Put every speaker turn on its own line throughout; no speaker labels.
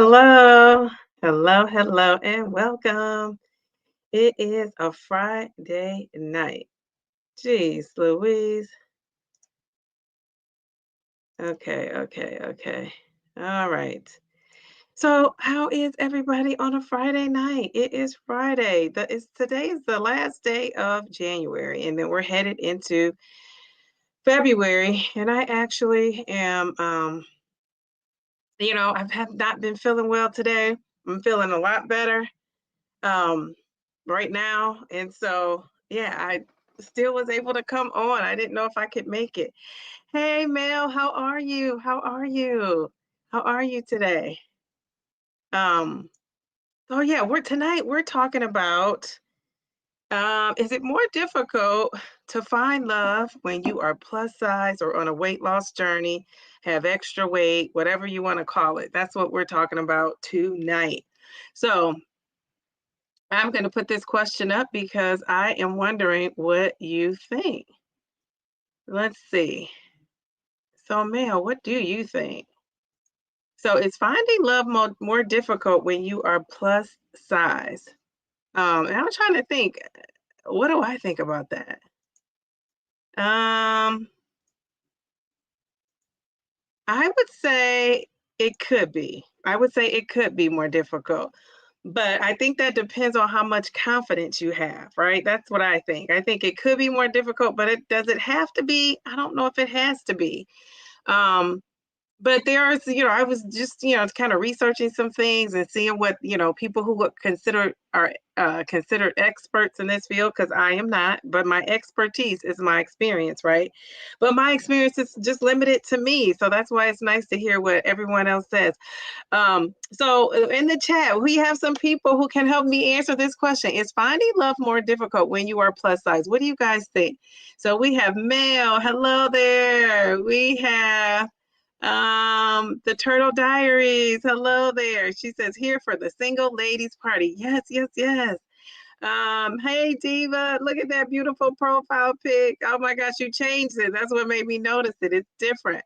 Hello, hello, and welcome. It is a Friday night. Jeez, Louise. Okay. All right. So, how is everybody on a Friday night? It is Friday. Today is the last day of January, and then we're headed into February. And I actually am, I've have not been feeling well today. I'm feeling a lot better. um right now, and so yeah, I still was able to come on. I didn't know if I could make it. Hey Mel, how are you today? Um oh yeah, we're talking about, is it more difficult to find love when you are plus size or on a weight loss journey, have extra weight, whatever you want to call it? That's what we're talking about tonight. So I'm going to put this question up because I am wondering what you think. Let's see. So, Mel, what do you think? So, is finding love more difficult when you are plus size? And I'm trying to think, what do I think about that? Um, I would say it could be. I would say it could be more difficult. But I think that depends on how much confidence you have, right? That's what I think. I think it could be more difficult, but it does it have to be? I don't know if it has to be. Um, but there's, I was just, kind of researching some things and seeing what, people who would consider are considered experts in this field, because I am not, but my expertise is my experience, right? But my experience is just limited to me. So that's why it's nice to hear what everyone else says. So in the chat, we have some people who can help me answer this question. Is finding love more difficult when you are plus size? What do you guys think? So we have Mel. Hello there. We have the Turtle Diaries. Hello there. She says, here for the single ladies party. Yes. Hey Diva, look at that beautiful profile pic. Oh my gosh, you changed it. That's what made me notice it. It's different.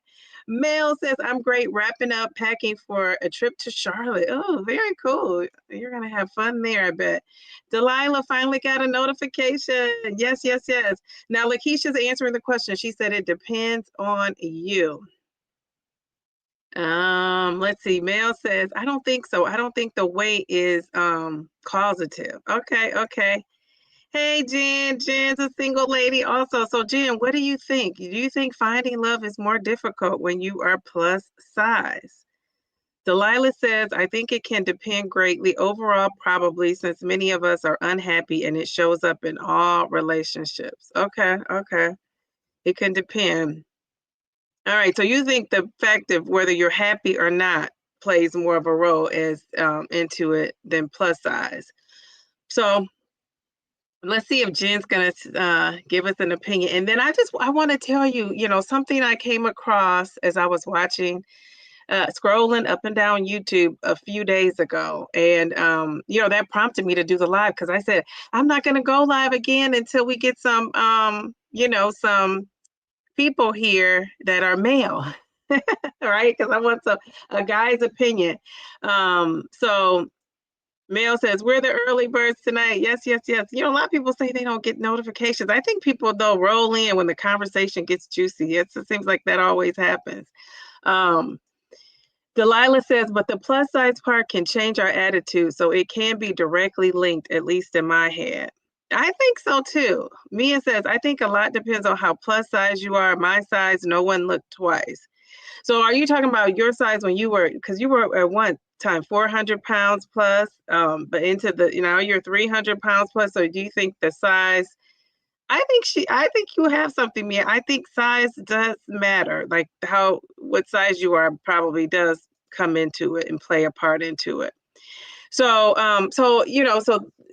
Mel says, I'm great, wrapping up, packing for a trip to Charlotte. Oh, very cool. You're gonna have fun there, I bet. Delilah finally got a notification. Yes. Now Lakeisha's answering the question. She said it depends on you. Let's see. Mel says, I don't think so. I don't think the weight is causative. Okay. Hey Jen. Jen's a single lady also. So Jen, what do you think? Do you think finding love is more difficult when you are plus size? Delilah says, I think it can depend greatly. Overall, probably, since many of us are unhappy and it shows up in all relationships. Okay. It can depend. All right, so you think the fact of whether you're happy or not plays more of a role as into it than plus size. So let's see if Jen's gonna give us an opinion. And then I want to tell you, something I came across as I was watching, scrolling up and down YouTube a few days ago, and that prompted me to do the live, because I said I'm not gonna go live again until we get some some people here that are male. Right? Because I want a guy's opinion. So Mel says, we're the early birds tonight. Yes. A lot of people say they don't get notifications. I think people, though, roll in when the conversation gets juicy. It seems like that always happens. Um, Delilah says, but the plus size part can change our attitude, so it can be directly linked, at least in my head. I think so too. Mia says, I think a lot depends on how plus size you are. My size, no one looked twice. So are you talking about your size when you were, because you were at one time 400 pounds plus, but into you're 300 pounds plus. So do you think the size, I think you have something, Mia. I think size does matter. Like what size you are probably does come into it and play a part into it. So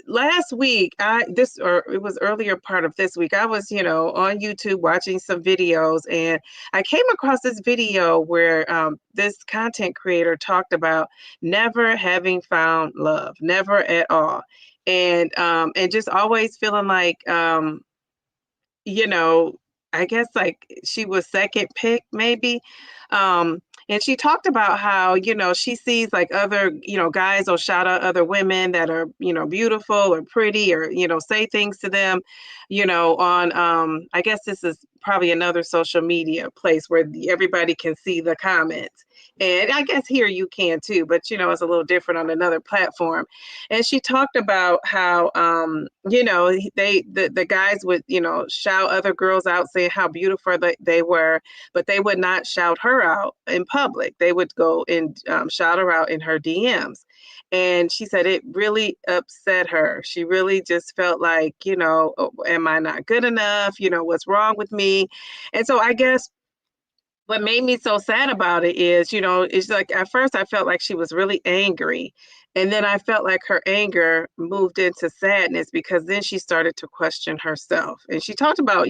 last week, or it was earlier part of this week, I was, on YouTube watching some videos, and I came across this video where this content creator talked about never having found love, never at all. And just always feeling like, you know, I guess like she was second pick maybe. And she talked about how, she sees like other, guys will shout out other women that are, beautiful or pretty or, say things to them, on, I guess this is probably another social media place where everybody can see the comments. And I guess here you can too, but it's a little different on another platform. And she talked about how the guys would, shout other girls out saying how beautiful they were, but they would not shout her out in public. They would go and shout her out in her DMs. And she said it really upset her. She really just felt like, "Oh, am I not good enough? What's wrong with me?" And so I guess what made me so sad about it is, it's like at first I felt like she was really angry. And then I felt like her anger moved into sadness because then she started to question herself. And she talked about,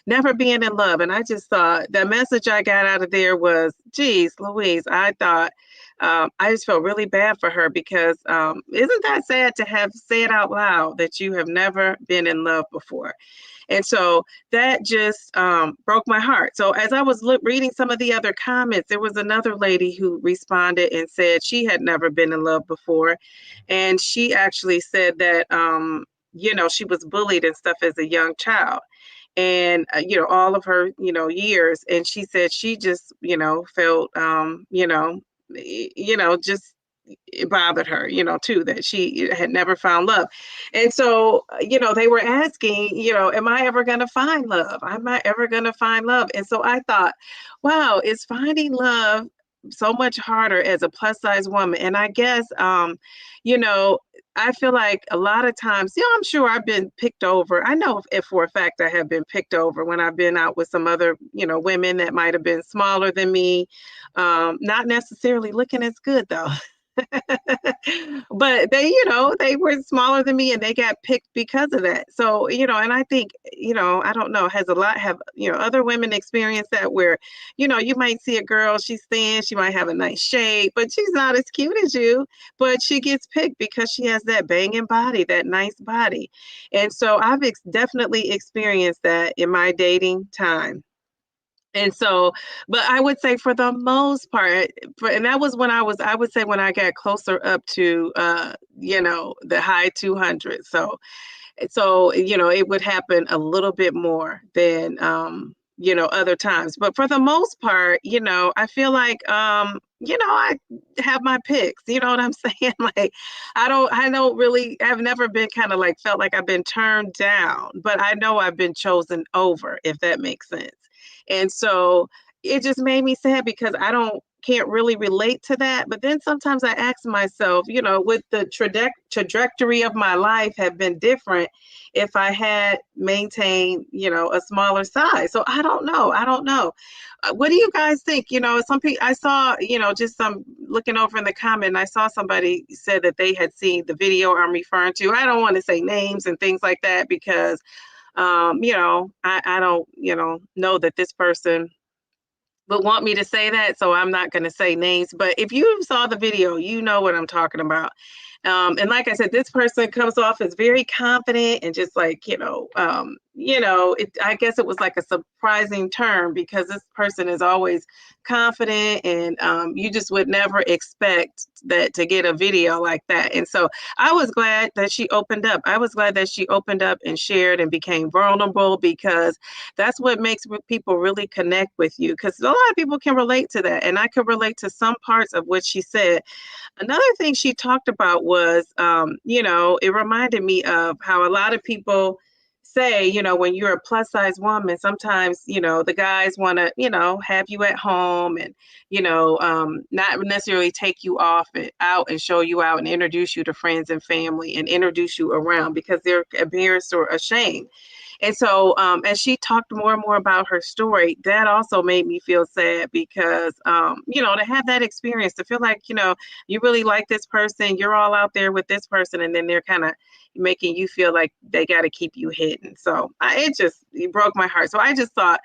never being in love. And I just thought the message I got out of there was, geez, Louise, I thought I just felt really bad for her because isn't that sad to have said out loud that you have never been in love before? And so that just broke my heart. So as I was reading some of the other comments, there was another lady who responded and said she had never been in love before. And she actually said that, she was bullied and stuff as a young child. And, all of her, years. And she said she just, felt, just it bothered her, too, that she had never found love. And so, they were asking, am I ever going to find love? Am I ever going to find love? And so I thought, wow, is finding love so much harder as a plus size woman? And I guess, you know, I feel like a lot of times, I'm sure I've been picked over. I know if for a fact I have been picked over when I've been out with some other, women that might have been smaller than me, not necessarily looking as good though. But they were smaller than me and they got picked because of that. So, and I think, I don't know, have, other women experienced that where, you might see a girl, she's thin, she might have a nice shape, but she's not as cute as you, but she gets picked because she has that banging body, that nice body. And so I've definitely experienced that in my dating time. And so, but I would say for the most part, and that was when I would say when I got closer up to, the high 200s. So, it would happen a little bit more than, other times. But for the most part, I feel like, I have my picks, you know what I'm saying? Like, I don't really, I've never been kind of like, felt like I've been turned down, but I know I've been chosen over, if that makes sense. And so it just made me sad because can't really relate to that. But then sometimes I ask myself, would the trajectory of my life have been different if I had maintained, a smaller size? So I don't know. I don't know. What do you guys think? Some people I saw, just some looking over in the comment, I saw somebody said that they had seen the video I'm referring to. I don't want to say names and things like that because I don't, know that this person would want me to say that, so I'm not going to say names. But if you saw the video, you know what I'm talking about. And like I said, this person comes off as very confident and just like, I guess it was like a surprising term because this person is always confident and you just would never expect that to get a video like that. And so I was glad that she opened up. I was glad that she opened up and shared and became vulnerable because that's what makes people really connect with you because a lot of people can relate to that. And I could relate to some parts of what she said. Another thing she talked about was, it reminded me of how a lot of people say, when you're a plus size woman, sometimes, the guys want to, have you at home and, not necessarily take you out and show you out and introduce you to friends and family and introduce you around because they're embarrassed or ashamed. And so as she talked more and more about her story, that also made me feel sad because, to have that experience, to feel like, you really like this person, you're all out there with this person, and then they're kind of making you feel like they got to keep you hidden. So it broke my heart. So I just thought,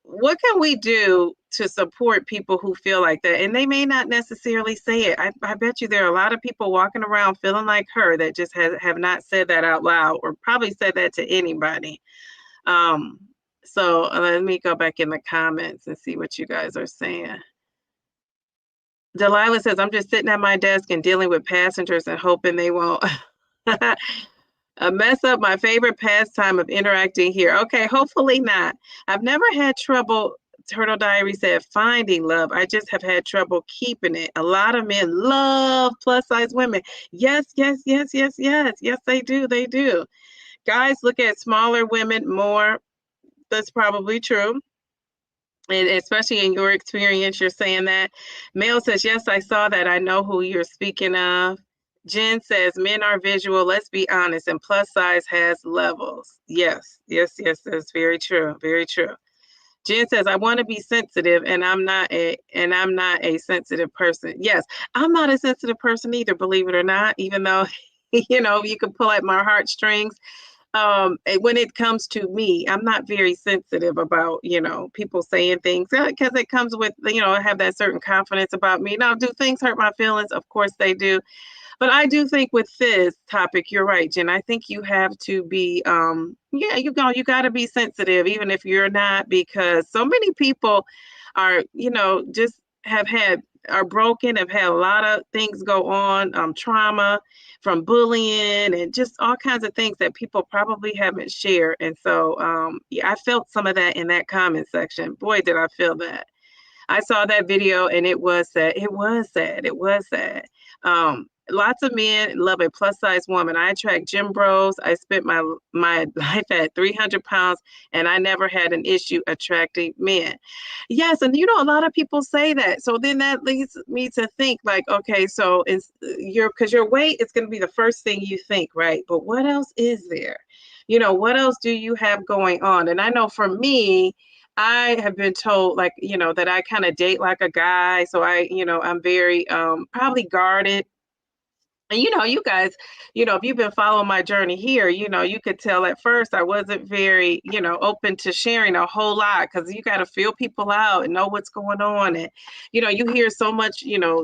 what can we do to support people who feel like that? And they may not necessarily say it. I bet you there are a lot of people walking around feeling like her that just have not said that out loud or probably said that to anybody. So let me go back in the comments and see what you guys are saying. Delilah says, I'm just sitting at my desk and dealing with passengers and hoping they won't mess up my favorite pastime of interacting here. Okay, hopefully not. I've never had trouble, Turtle Diary said, finding love. I just have had trouble keeping it. A lot of men love plus size women. Yes, yes, yes, yes, yes. Yes, they do. They do. Guys look at smaller women more. That's probably true. And especially in your experience, you're saying that. Male says, yes, I saw that. I know who you're speaking of. Jen says, men are visual. Let's be honest. And plus size has levels. Yes, yes, yes. That's very true. Very true. Jen says, I want to be sensitive and I'm not a sensitive person. Yes, I'm not a sensitive person either, believe it or not, even though, you can pull at my heartstrings. When it comes to me, I'm not very sensitive about, people saying things because it comes with, I have that certain confidence about me. Now, do things hurt my feelings? Of course they do. But I do think with this topic, you're right, Jen. I think you have to be, yeah, you got to be sensitive, even if you're not, because so many people are, just are broken, have had a lot of things go on, trauma from bullying and just all kinds of things that people probably haven't shared. And so, yeah, I felt some of that in that comment section. Boy, did I feel that. I saw that video and it was sad. It was sad. It was sad. Lots of men love a plus size woman. I attract gym bros. I spent my life at 300 pounds and I never had an issue attracting men. Yes, and a lot of people say that. So then that leads me to think like, okay, so it's because your weight is going to be the first thing you think, right? But what else is there? What else do you have going on? And I know for me, I have been told like, that I kind of date like a guy. So I'm very probably guarded. And you guys, if you've been following my journey here, you could tell at first I wasn't very, open to sharing a whole lot because you got to feel people out and know what's going on. And, you hear so much,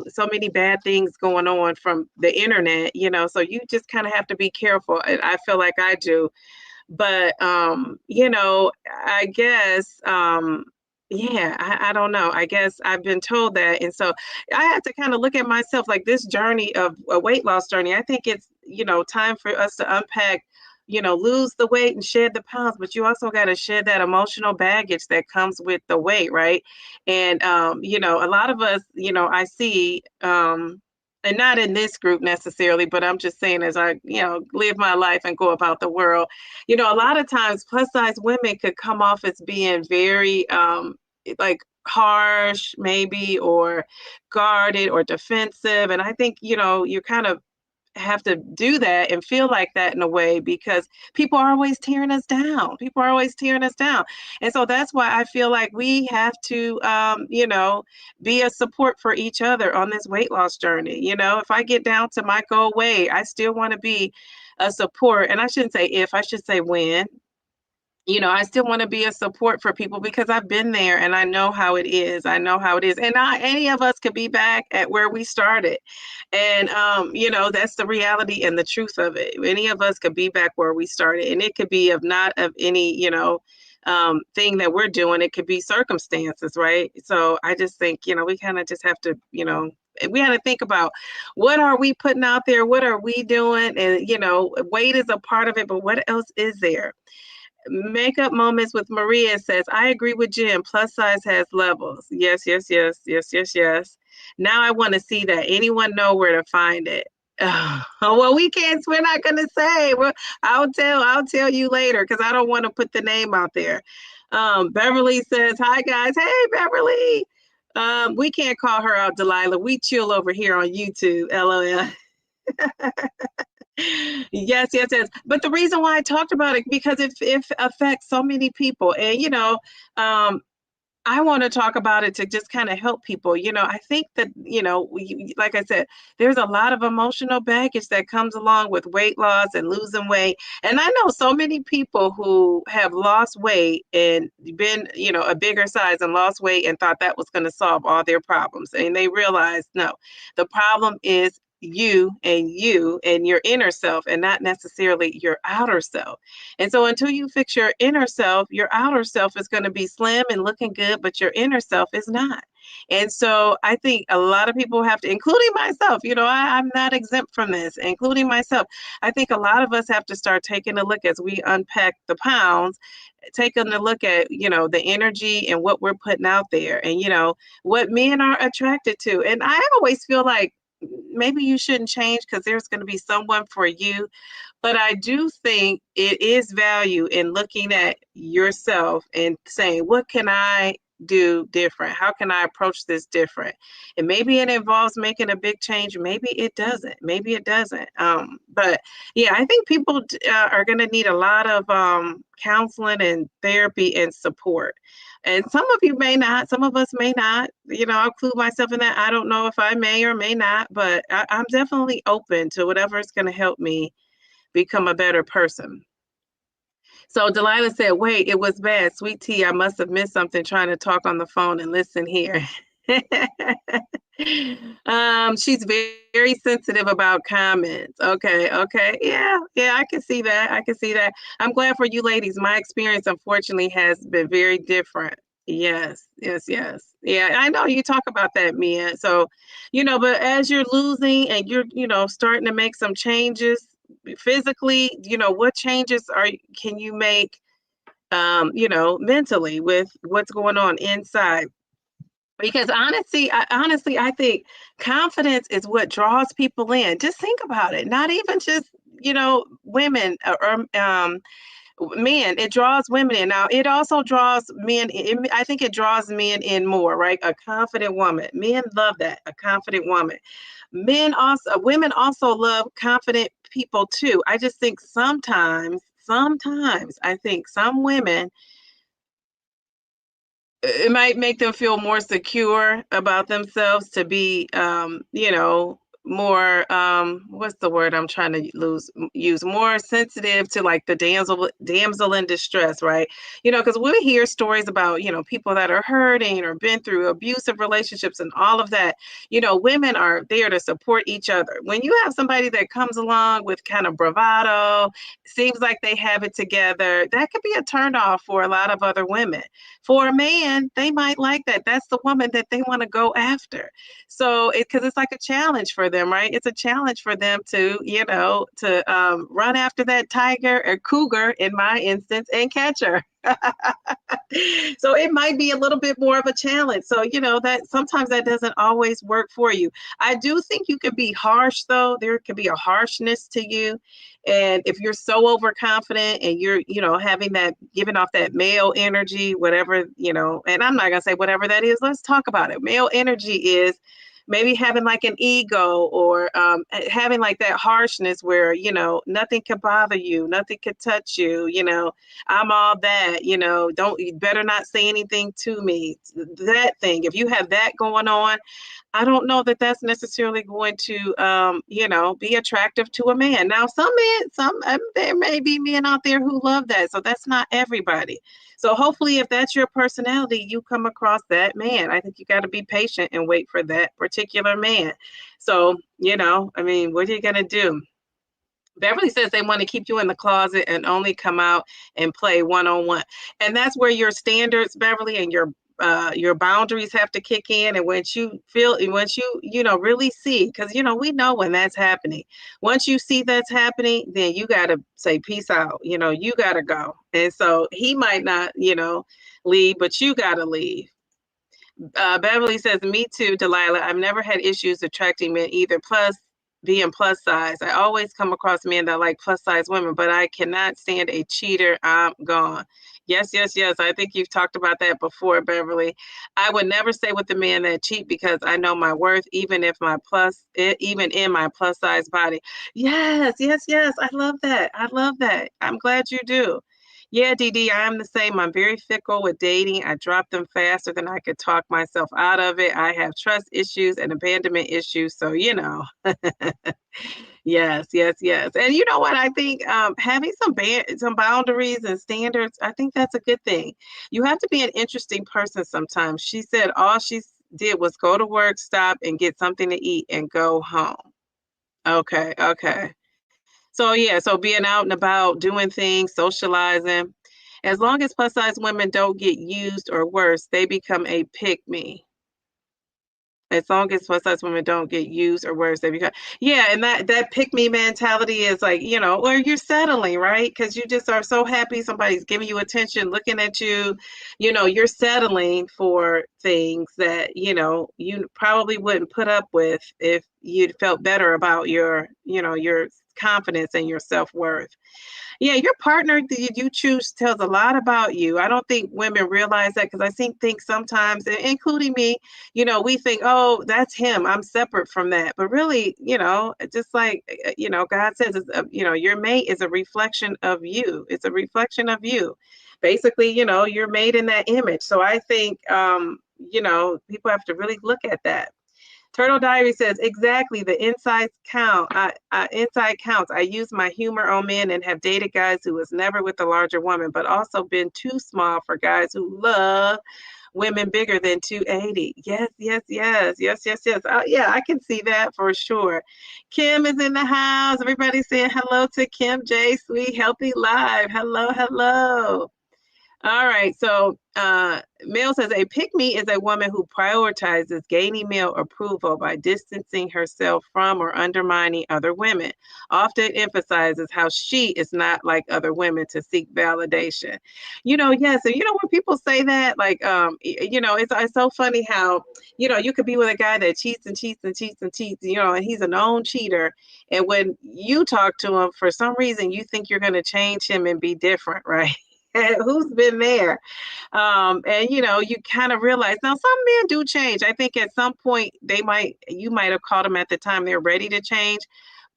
so many bad things going on from the internet, so you just kind of have to be careful. And I feel like I do. But I guess yeah, I don't know. I guess I've been told that. And so I have to kind of look at myself like this journey of a weight loss journey. I think it's, time for us to unpack, lose the weight and shed the pounds, but you also got to shed that emotional baggage that comes with the weight, right? And a lot of us, I see and not in this group necessarily, but I'm just saying as I, live my life and go about the world, a lot of times plus size women could come off as being very like harsh maybe or guarded or defensive. And I think, you kind of have to do that and feel like that in a way because people are always tearing us down. People are always tearing us down. And so that's why I feel like we have to, be a support for each other on this weight loss journey. If I get down to my goal weight, I still want to be a support. And I shouldn't say if, I should say when. I still want to be a support for people because I've been there and I know how it is. I know how it is. And not any of us could be back at where we started. And, that's the reality and the truth of it. Any of us could be back where we started. And it could be of not of any, thing that we're doing. It could be circumstances, right? So I just think, we kind of just have to, we had to think about what are we putting out there? What are we doing? And, weight is a part of it, but what else is there? Makeup Moments with Maria says, I agree with Jim. Plus size has levels. Yes, yes, yes, yes, yes, yes. Now I want to see that. Anyone know where to find it? Well, we can't. We're not going to say. Well, I'll tell you later because I don't want to put the name out there. Beverly says, hi guys. Hey, Beverly. We can't call her out, Delilah. We chill over here on YouTube. LOL. Yes, yes, yes. But the reason why I talked about it because it affects so many people, and I want to talk about it to just kind of help people. I think that like I said, there's a lot of emotional baggage that comes along with weight loss and losing weight, and I know so many people who have lost weight and been a bigger size and lost weight and thought that was going to solve all their problems, and they realized no, the problem is you and your inner self and not necessarily your outer self. And so until you fix your inner self, your outer self is going to be slim and looking good, but your inner self is not. And so I think a lot of people have to, including myself, I'm not exempt from this, including myself. I think a lot of us have to start taking a look as we unpack the pounds, taking a look at, the energy and what we're putting out there and, what men are attracted to. And I always feel like maybe you shouldn't change because there's going to be someone for you. But I do think it is value in looking at yourself and saying, what can I do different? How can I approach this different? And maybe it involves making a big change. Maybe it doesn't. Maybe it doesn't. But yeah, I think people are going to need a lot of counseling and therapy and support. And some of you may not, some of us may not, I'll include myself in that. I don't know if I may or may not, but I'm definitely open to whatever is going to help me become a better person. So Delilah said, wait, it was bad. Sweet tea, I must have missed something trying to talk on the phone and listen here. She's very sensitive about comments. Okay, okay. Yeah, I can see that. I can see that. I'm glad for you ladies. My experience, unfortunately, has been very different. Yes, yes, yes. Yeah, I know you talk about that, Mia. So, but as you're losing and you're, starting to make some changes physically, what changes can you make mentally with what's going on inside? Because honestly, I think confidence is what draws people in. Just think about it. Not even just, women or men. It draws women in. Now, it also draws men in. I think it draws men in more, right? A confident woman. Men love that, a confident woman. Women also love confident people too. I just think sometimes I think some women, it might make them feel more secure about themselves to be, more, what's the word I'm trying to use, more sensitive to like the damsel in distress, right? Because we hear stories about, people that are hurting or been through abusive relationships and all of that. Women are there to support each other. When you have somebody that comes along with kind of bravado, seems like they have it together, that could be a turnoff for a lot of other women. For a man, they might like that. That's the woman that they want to go after. So because it's like a challenge for them, right? It's a challenge for them to, run after that tiger or cougar in my instance and catch her. So it might be a little bit more of a challenge. So, that sometimes that doesn't always work for you. I do think you can be harsh though. There can be a harshness to you. And if you're so overconfident and you're, giving off that male energy, whatever, and I'm not going to say whatever that is, let's talk about it. Male energy is maybe having like an ego or having like that harshness where, nothing can bother you, nothing can touch you, I'm all that, you better not say anything to me. That thing, if you have that going on, I don't know that that's necessarily going to, be attractive to a man. Now, there may be men out there who love that. So that's not everybody. So hopefully if that's your personality, you come across that man. I think you got to be patient and wait for that particular man. So, what are you going to do? Beverly says they want to keep you in the closet and only come out and play one-on-one. And that's where your standards, Beverly, and your boundaries have to kick in. And once you really see, because, we know when that's happening. Once you see that's happening, then you got to say, peace out. You got to go. And so he might not, leave, but you got to leave. Beverly says, me too, Delilah. I've never had issues attracting men either. Plus, being plus size. I always come across men that like plus size women, but I cannot stand a cheater. I'm gone. Yes, yes, yes. I think you've talked about that before, Beverly. I would never stay with the man that cheat because I know my worth, even in my plus size body. Yes, yes, yes. I love that. I love that. I'm glad you do. Yeah, DD, I'm the same. I'm very fickle with dating. I drop them faster than I could talk myself out of it. I have trust issues and abandonment issues. So, yes, yes, yes. And you know what? I think having some boundaries and standards, I think that's a good thing. You have to be an interesting person sometimes. She said all she did was go to work, stop, and get something to eat and go home. Okay, okay. So yeah, so being out and about, doing things, socializing. As long as plus size women don't get used or worse, they become a pick me. As long as plus size women don't get used or worse, they become yeah, and that pick me mentality is like, or you're settling, right? Because you just are so happy somebody's giving you attention, looking at you, you're settling for things that, you probably wouldn't put up with if you felt better about your confidence and your self-worth. Yeah, your partner that you choose tells a lot about you. I don't think women realize that because I think sometimes, including me, we think, oh, that's him. I'm separate from that. But really, just like, God says, your mate is a reflection of you. It's a reflection of you. Basically, you're made in that image. So I think, people have to really look at that. Turtle Diary says, exactly, the insides count. Inside counts. I use my humor on men and have dated guys who was never with a larger woman, but also been too small for guys who love women bigger than 280. Yes, yes, yes, yes, yes, yes. Yeah, I can see that for sure. Kim is in the house. Everybody saying hello to Kim J. Sweet Healthy Live. Hello, hello. All right. So, Mel says a pick me is a woman who prioritizes gaining male approval by distancing herself from or undermining other women. Often emphasizes how she is not like other women to seek validation. Yes. And when people say that, like, it's so funny how, you could be with a guy that cheats and cheats and cheats and cheats, and he's a known cheater. And when you talk to him, for some reason, you think you're going to change him and be different, right? Who's been there? And you kind of realize now some men do change. I think at some point you might have caught them at the time they're ready to change.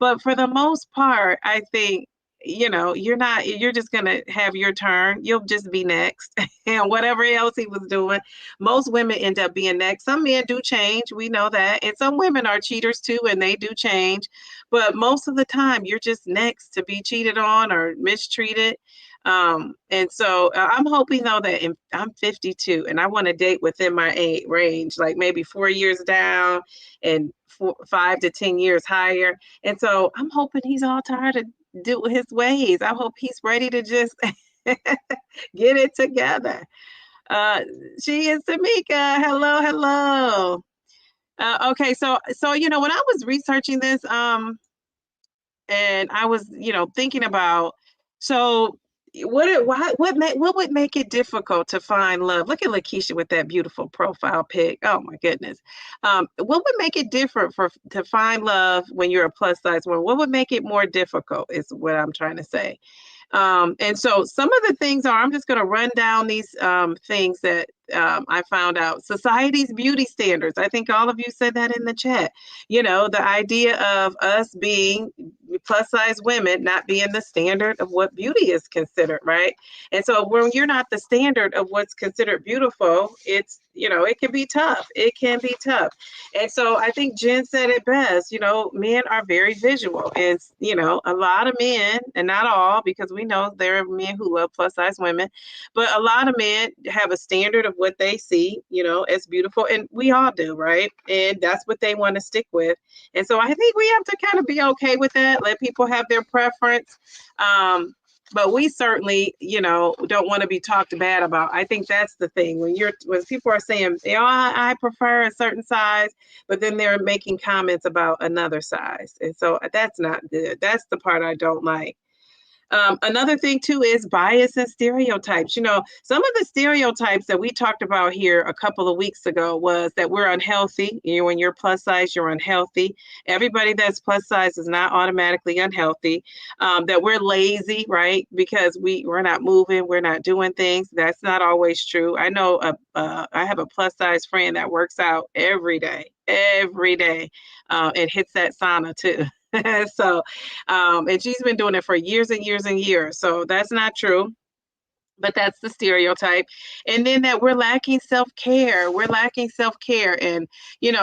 But for the most part, I think, you're just gonna have your turn. You'll just be next. And whatever else he was doing, most women end up being next. Some men do change, we know that. And some women are cheaters too, and they do change. But most of the time, you're just next to be cheated on or mistreated. And so I'm hoping though that I'm 52 and I want to date within my age range, like maybe 4 years down and 5 to 10 years higher. And so I'm hoping he's all tired of do his ways. I hope he's ready to just get it together. Uh, she is Tamika. Hello, hello. Okay, so when I was researching this, and I was, thinking about so what would make it difficult to find love? Look at Lakeisha with that beautiful profile pic. Oh my goodness. What would make it different to find love when you're a plus size woman? What would make it more difficult is what I'm trying to say. And so some of the things I'm just going to run down these things that I found out. Society's beauty standards. I think all of you said that in the chat. The idea of us being plus size women not being the standard of what beauty is considered, right? And so when you're not the standard of what's considered beautiful, it can be tough. It can be tough. And so I think Jen said it best, men are very visual. And, a lot of men, and not all, because we know there are men who love plus size women, but a lot of men have a standard of what they see, as beautiful. And we all do, right? And that's what they want to stick with. And so I think we have to kind of be okay with that, let people have their preference. But we certainly, don't want to be talked bad about. I think that's the thing when people are saying, I prefer a certain size, but then they're making comments about another size. And so that's not good. That's the part I don't like. Another thing too is bias and stereotypes. Some of the stereotypes that we talked about here a couple of weeks ago was that we're unhealthy. When you're plus size, you're unhealthy. Everybody that's plus size is not automatically unhealthy. That we're lazy, right? Because we're not moving, we're not doing things. That's not always true. I know I have a plus size friend that works out every day, and hits that sauna too. So, and she's been doing it for years and years and years. So that's not true. but that's the stereotype. And then that we're lacking self-care. We're lacking self-care. And,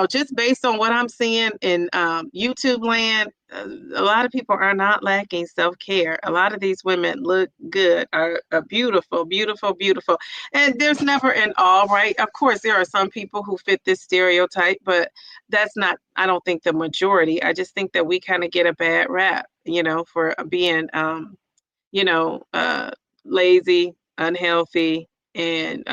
just based on what I'm seeing in YouTube land, a lot of people are not lacking self-care. A lot of these women look good, are beautiful, beautiful, beautiful. And there's never an all right. Of course, there are some people who fit this stereotype, but that's not, I don't think, the majority. I just think that we kind of get a bad rap, for being, you know, uh, lazy, unhealthy, and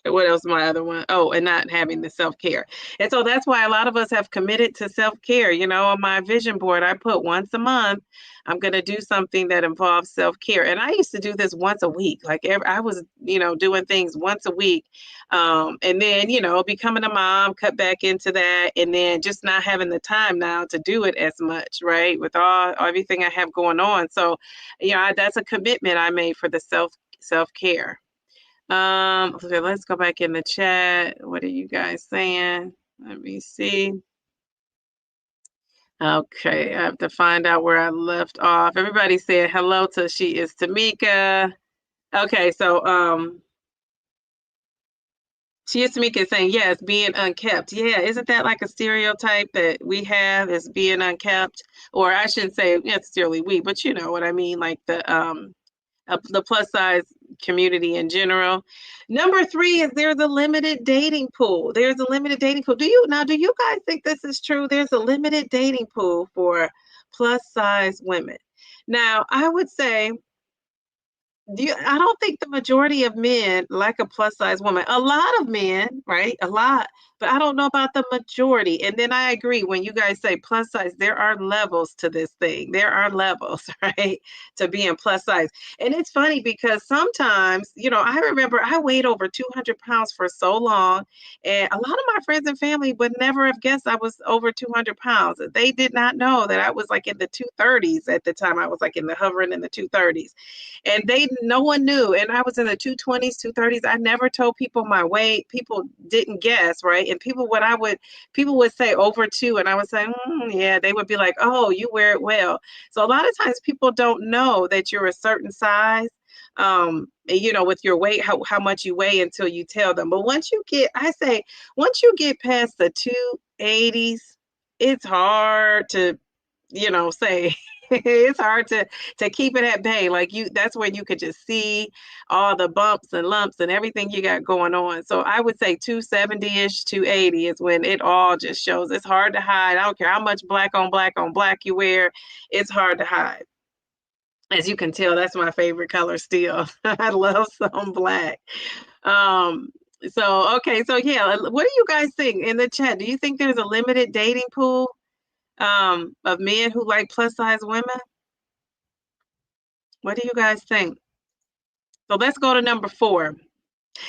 what else is my other one? Oh, and not having the self-care. And so that's why a lot of us have committed to self-care. On my vision board, I put once a month, I'm going to do something that involves self-care. And I used to do this once a week. Like I was, doing things once a week. And then, becoming a mom, cut back into that, and then just not having the time now to do it as much, right? With everything I have going on. So, that's a commitment I made for the self-care. Okay, let's go back in the chat. What are you guys saying? Let me see. Okay, I have to find out where I left off. Everybody said hello to She Is Tamika. Okay, so She Is Tamika is saying yes, being unkept. Yeah, isn't that like a stereotype that we have as being unkept? Or I shouldn't say necessarily we, but you know what I mean, like the plus size community in general. Number 3 is there's a limited dating pool. There's a limited dating pool. Do you guys think this is true? There's a limited dating pool for plus size women. Now, I would say I don't think the majority of men like a plus size woman. A lot of men, right? A lot, but I don't know about the majority. And then I agree when you guys say plus size, there are levels to this thing. There are levels, right? To being plus size. And it's funny because sometimes, I remember I weighed over 200 pounds for so long, and a lot of my friends and family would never have guessed I was over 200 pounds. They did not know that I was like in the 230s at the time. I was like hovering in the 230s, and no one knew. And I was in the 220s, 230s. I never told people my weight. People didn't guess, right? And people would say over 2, and I would say, yeah. They would be like, oh, you wear it well. So a lot of times people don't know that you're a certain size, with your weight, how much you weigh until you tell them. But once you get past the 280s, it's hard to, say it's hard to keep it at bay. Like that's when you could just see all the bumps and lumps and everything you got going on. So I would say 270-ish, 280 is when it all just shows. It's hard to hide. I don't care how much black on black you wear. It's hard to hide. As you can tell, that's my favorite color still. I love some black. Okay, so yeah, what do you guys think in the chat? Do you think there's a limited dating pool of men who like plus size women? What do you guys think? So let's go to number 4.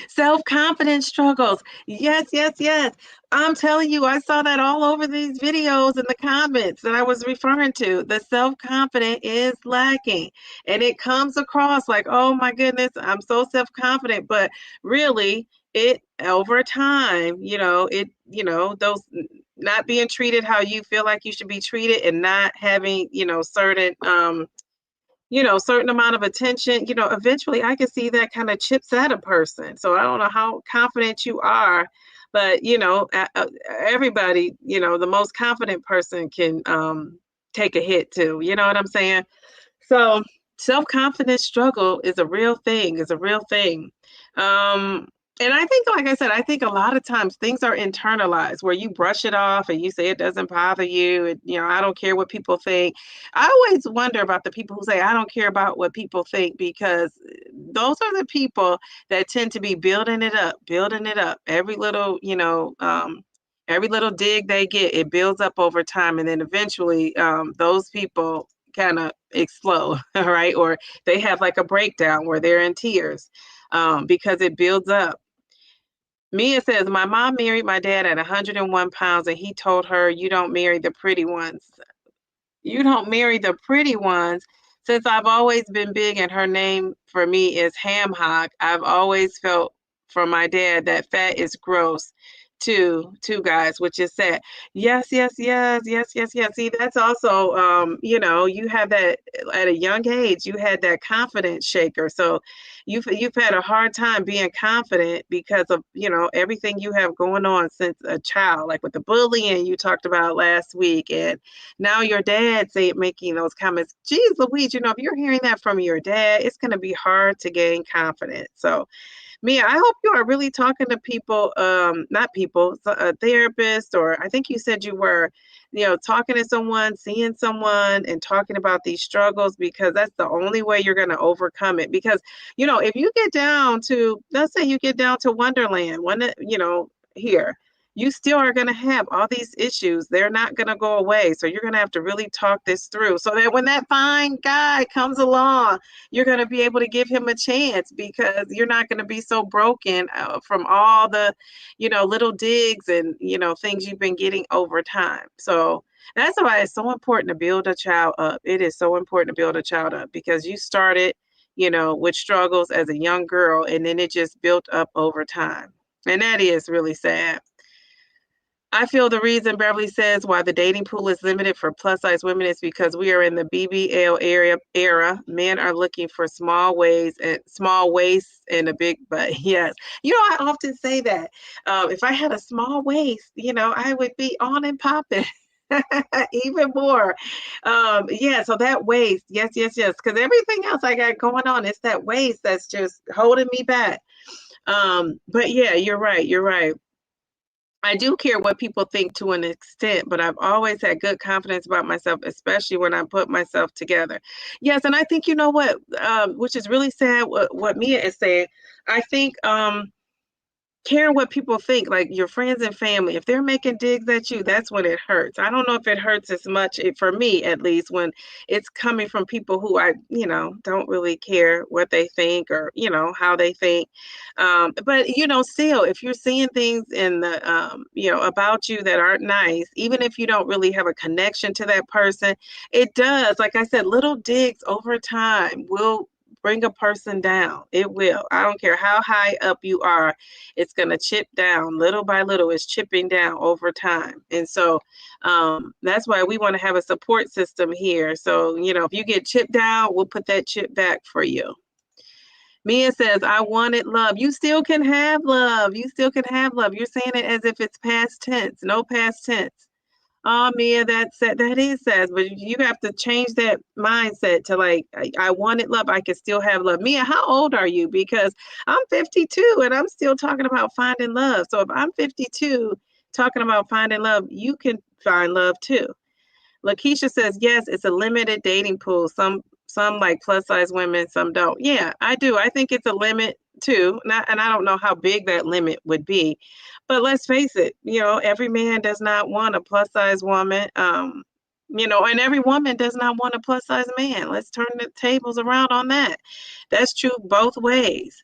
Self-confidence struggles. Yes, yes, yes. I'm telling you, I saw that all over these videos in the comments that I was referring to. The self-confidence is lacking. And it comes across like, oh my goodness, I'm so self-confident. But really, it over time, those not being treated how you feel like you should be treated, and not having, certain amount of attention, eventually I can see that kind of chips at a person. So I don't know how confident you are, but, everybody, the most confident person can take a hit too. You know what I'm saying? So self-confidence struggle is a real thing, and I think, like I said, I think a lot of times things are internalized where you brush it off and you say it doesn't bother you. I don't care what people think. I always wonder about the people who say, I don't care about what people think, because those are the people that tend to be building it up. Every little, every little dig they get, it builds up over time. And then eventually those people kind of explode, right? Or they have like a breakdown where they're in tears because it builds up. Mia says, my mom married my dad at 101 pounds, and he told her, you don't marry the pretty ones. You don't marry the pretty ones. Since I've always been big and her name for me is Ham Hock, I've always felt from my dad that fat is gross two guys, which is sad. Yes, yes, yes, yes, yes, yes. See, that's also, you have that at a young age, you had that confidence shaker. So you've had a hard time being confident because of, everything you have going on since a child, like with the bullying you talked about last week. And now your dad making those comments. Geez Louise, if you're hearing that from your dad, it's going to be hard to gain confidence. So Mia, I hope you are really talking to people, not people, a therapist, or I think you said you were, talking to someone, seeing someone, and talking about these struggles, because that's the only way you're going to overcome it. Because, if you get down to, let's say you get down to Wonderland, here, you still are going to have all these issues. They're not going to go away. So you're going to have to really talk this through so that when that fine guy comes along, you're going to be able to give him a chance, because you're not going to be so broken from all the, little digs and, things you've been getting over time. So that's why it's so important to build a child up. It is so important to build a child up, because you started, with struggles as a young girl, and then it just built up over time. And that is really sad. I feel the reason Beverly says why the dating pool is limited for plus size women is because we are in the BBL era. Men are looking for small waists and a big butt. Yes. I often say that. If I had a small waist, I would be on and popping. Even more. Yeah, so that waist, yes, yes, yes. Because everything else I got going on, it's that waist that's just holding me back. But yeah, you're right. You're right. I do care what people think to an extent, but I've always had good confidence about myself, especially when I put myself together. Yes, and I think, you know what, which is really sad, what Mia is saying. I think caring what people think, like your friends and family, if they're making digs at you, that's when it hurts. I don't know if it hurts as much, for me at least, when it's coming from people who I, don't really care what they think, or, how they think. But, still, if you're seeing things in the, about you that aren't nice, even if you don't really have a connection to that person, it does. Like I said, little digs over time will bring a person down. It will. I don't care how high up you are. It's going to chip down little by little. It's chipping down over time. And so that's why we want to have a support system here. So, if you get chipped down, we'll put that chip back for you. Mia says, I wanted love. You still can have love. You still can have love. You're saying it as if it's past tense. No past tense. Oh, Mia, that's sad. That is sad, but you have to change that mindset to, like, I wanted love. I can still have love. Mia, how old are you? Because I'm 52 and I'm still talking about finding love. So if I'm 52 talking about finding love, you can find love too. Lakeisha says, yes, it's a limited dating pool. Some like plus size women, some don't. Yeah, I do. I think it's a limit too. And I don't know how big that limit would be. But let's face it, every man does not want a plus size woman. And every woman does not want a plus size man. Let's turn the tables around on that. That's true both ways.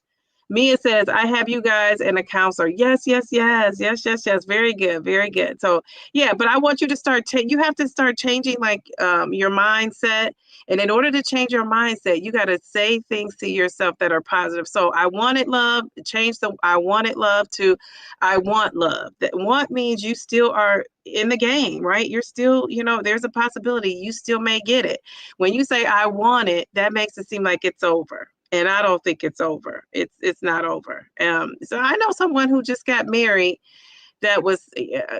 Mia says, I have you guys and a counselor. Yes, yes, yes, yes, yes, yes. Very good, very good. So yeah, but I want you to you have to start changing, like, your mindset. And in order to change your mindset, you got to say things to yourself that are positive. So I wanted love, change the I wanted love to I want love. That want means you still are in the game, right? You're still, there's a possibility you still may get it. When you say I want it, that makes it seem like it's over. And I don't think it's over. It's not over. So I know someone who just got married that was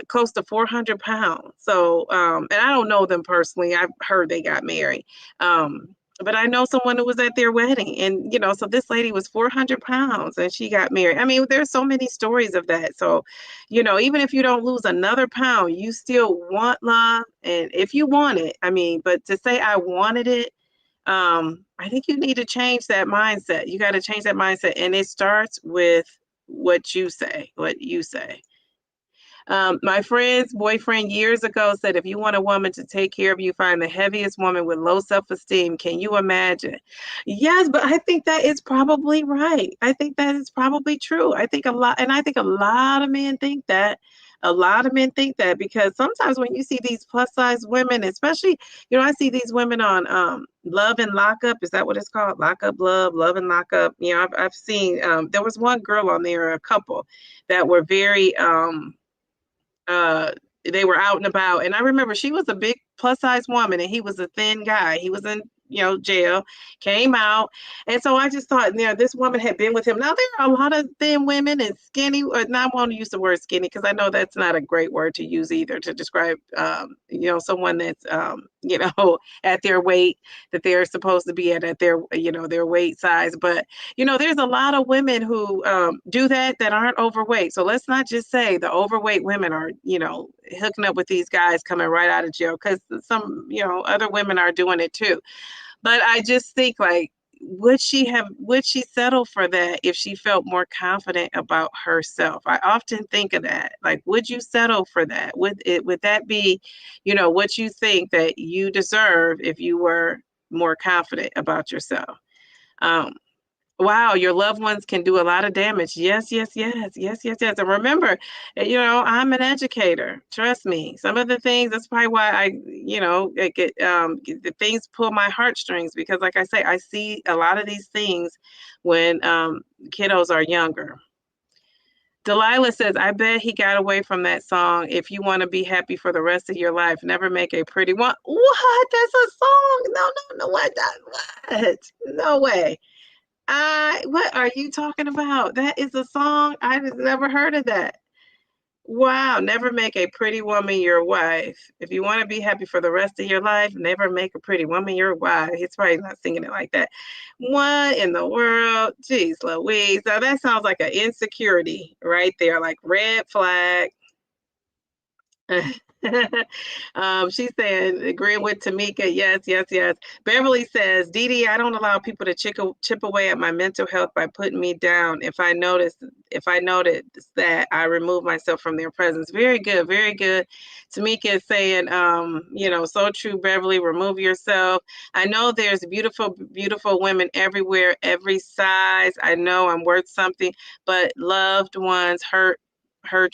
close to 400 pounds. So, and I don't know them personally. I've heard they got married. But I know someone who was at their wedding, and, so this lady was 400 pounds and she got married. I mean, there's so many stories of that. So, even if you don't lose another pound, you still want love. And if you want it, but to say I wanted it, I think you need to change that mindset. You got to change that mindset. And it starts with what you say. My friend's boyfriend years ago said, if you want a woman to take care of you, find the heaviest woman with low self-esteem. Can you imagine? Yes, but I think that is probably right. I think that is probably true. I think a lot of men think that. A lot of men think that, because sometimes when you see these plus size women, especially, I see these women on Love and Lockup. Is that what it's called? Lockup Love, Love and Lockup. I've seen, there was one girl on there, a couple that were very, uh, they were out and about, and I remember she was a big plus size woman and he was a thin guy. He was in, jail, came out. And so I just thought, this woman had been with him. Now there are a lot of thin women and skinny, or not want to use the word skinny because I know that's not a great word to use either to describe, someone that's, at their weight that they're supposed to be at their, their weight size. But, there's a lot of women who do that aren't overweight. So let's not just say the overweight women are, hooking up with these guys coming right out of jail, because some, other women are doing it too. But I just think, like, would she settle for that if she felt more confident about herself? I often think of that. Like, would you settle for that? Would that be, what you think that you deserve if you were more confident about yourself? Um, Wow, your loved ones can do a lot of damage. Yes, yes, yes, yes, yes, yes. And remember, I'm an educator. Trust me. Some of the things, that's probably why the things pull my heartstrings, because like I say, I see a lot of these things when kiddos are younger. Delilah says, I bet he got away from that song. If you want to be happy for the rest of your life, never make a pretty one. What? That's a song? No, no, no. What? No way. What are you talking about? That is a song? I've never heard of that. Wow, never make a pretty woman your wife. If you want to be happy for the rest of your life, never make a pretty woman your wife. He's probably not singing it like that. What in the world? Jeez Louise. Now that sounds like an insecurity right there, like red flag. She's saying, agreeing with Tamika, yes, yes, yes. Beverly says, Dee Dee, I don't allow people to chip away at my mental health by putting me down. If I notice that, I remove myself from their presence. Very good, very good. Tamika is saying, so true, Beverly, remove yourself. I know there's beautiful, beautiful women everywhere, every size. I know I'm worth something, but loved ones hurt her,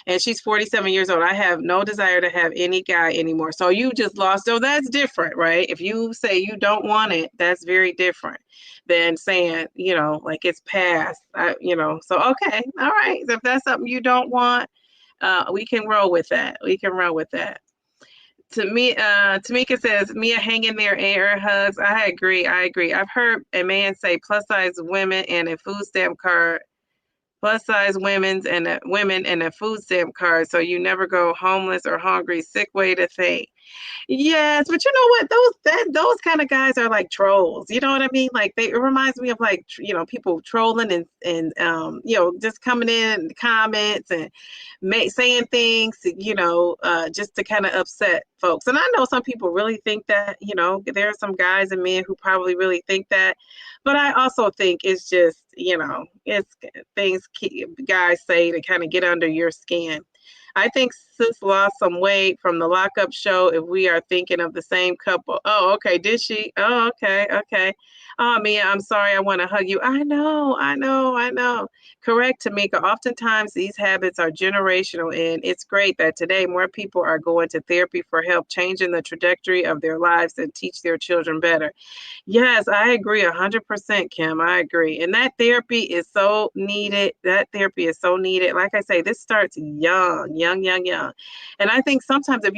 and she's 47 years old. I have no desire to have any guy anymore. So you just lost. So that's different, right? If you say you don't want it, that's very different than saying, like it's past. So okay, all right, if that's something you don't want, we can roll with that. Tamika says, Mia, hang in there, air hugs. I agree. I've heard a man say plus size women and a food stamp card, plus size women and a food stamp card, so you never go homeless or hungry. Sick way to think. Yes, but you know what? Those kind of guys are like trolls. You know what I mean? Like it reminds me of like people trolling and just coming in comments and saying things just to kind of upset folks. And I know some people really think that. There are some guys and men who probably really think that, but I also think it's just it's things guys say to kind of get under your skin. I think sis lost some weight from the lockup show, if we are thinking of the same couple. Oh, okay. Did she? Oh, okay. Okay. Oh, Mia, I'm sorry. I want to hug you. I know. Correct, Tamika. Oftentimes these habits are generational, and it's great that today more people are going to therapy for help changing the trajectory of their lives and teach their children better. Yes, I agree 100%, Kim. I agree. And that therapy is so needed. Like I say, this starts young. And I think sometimes if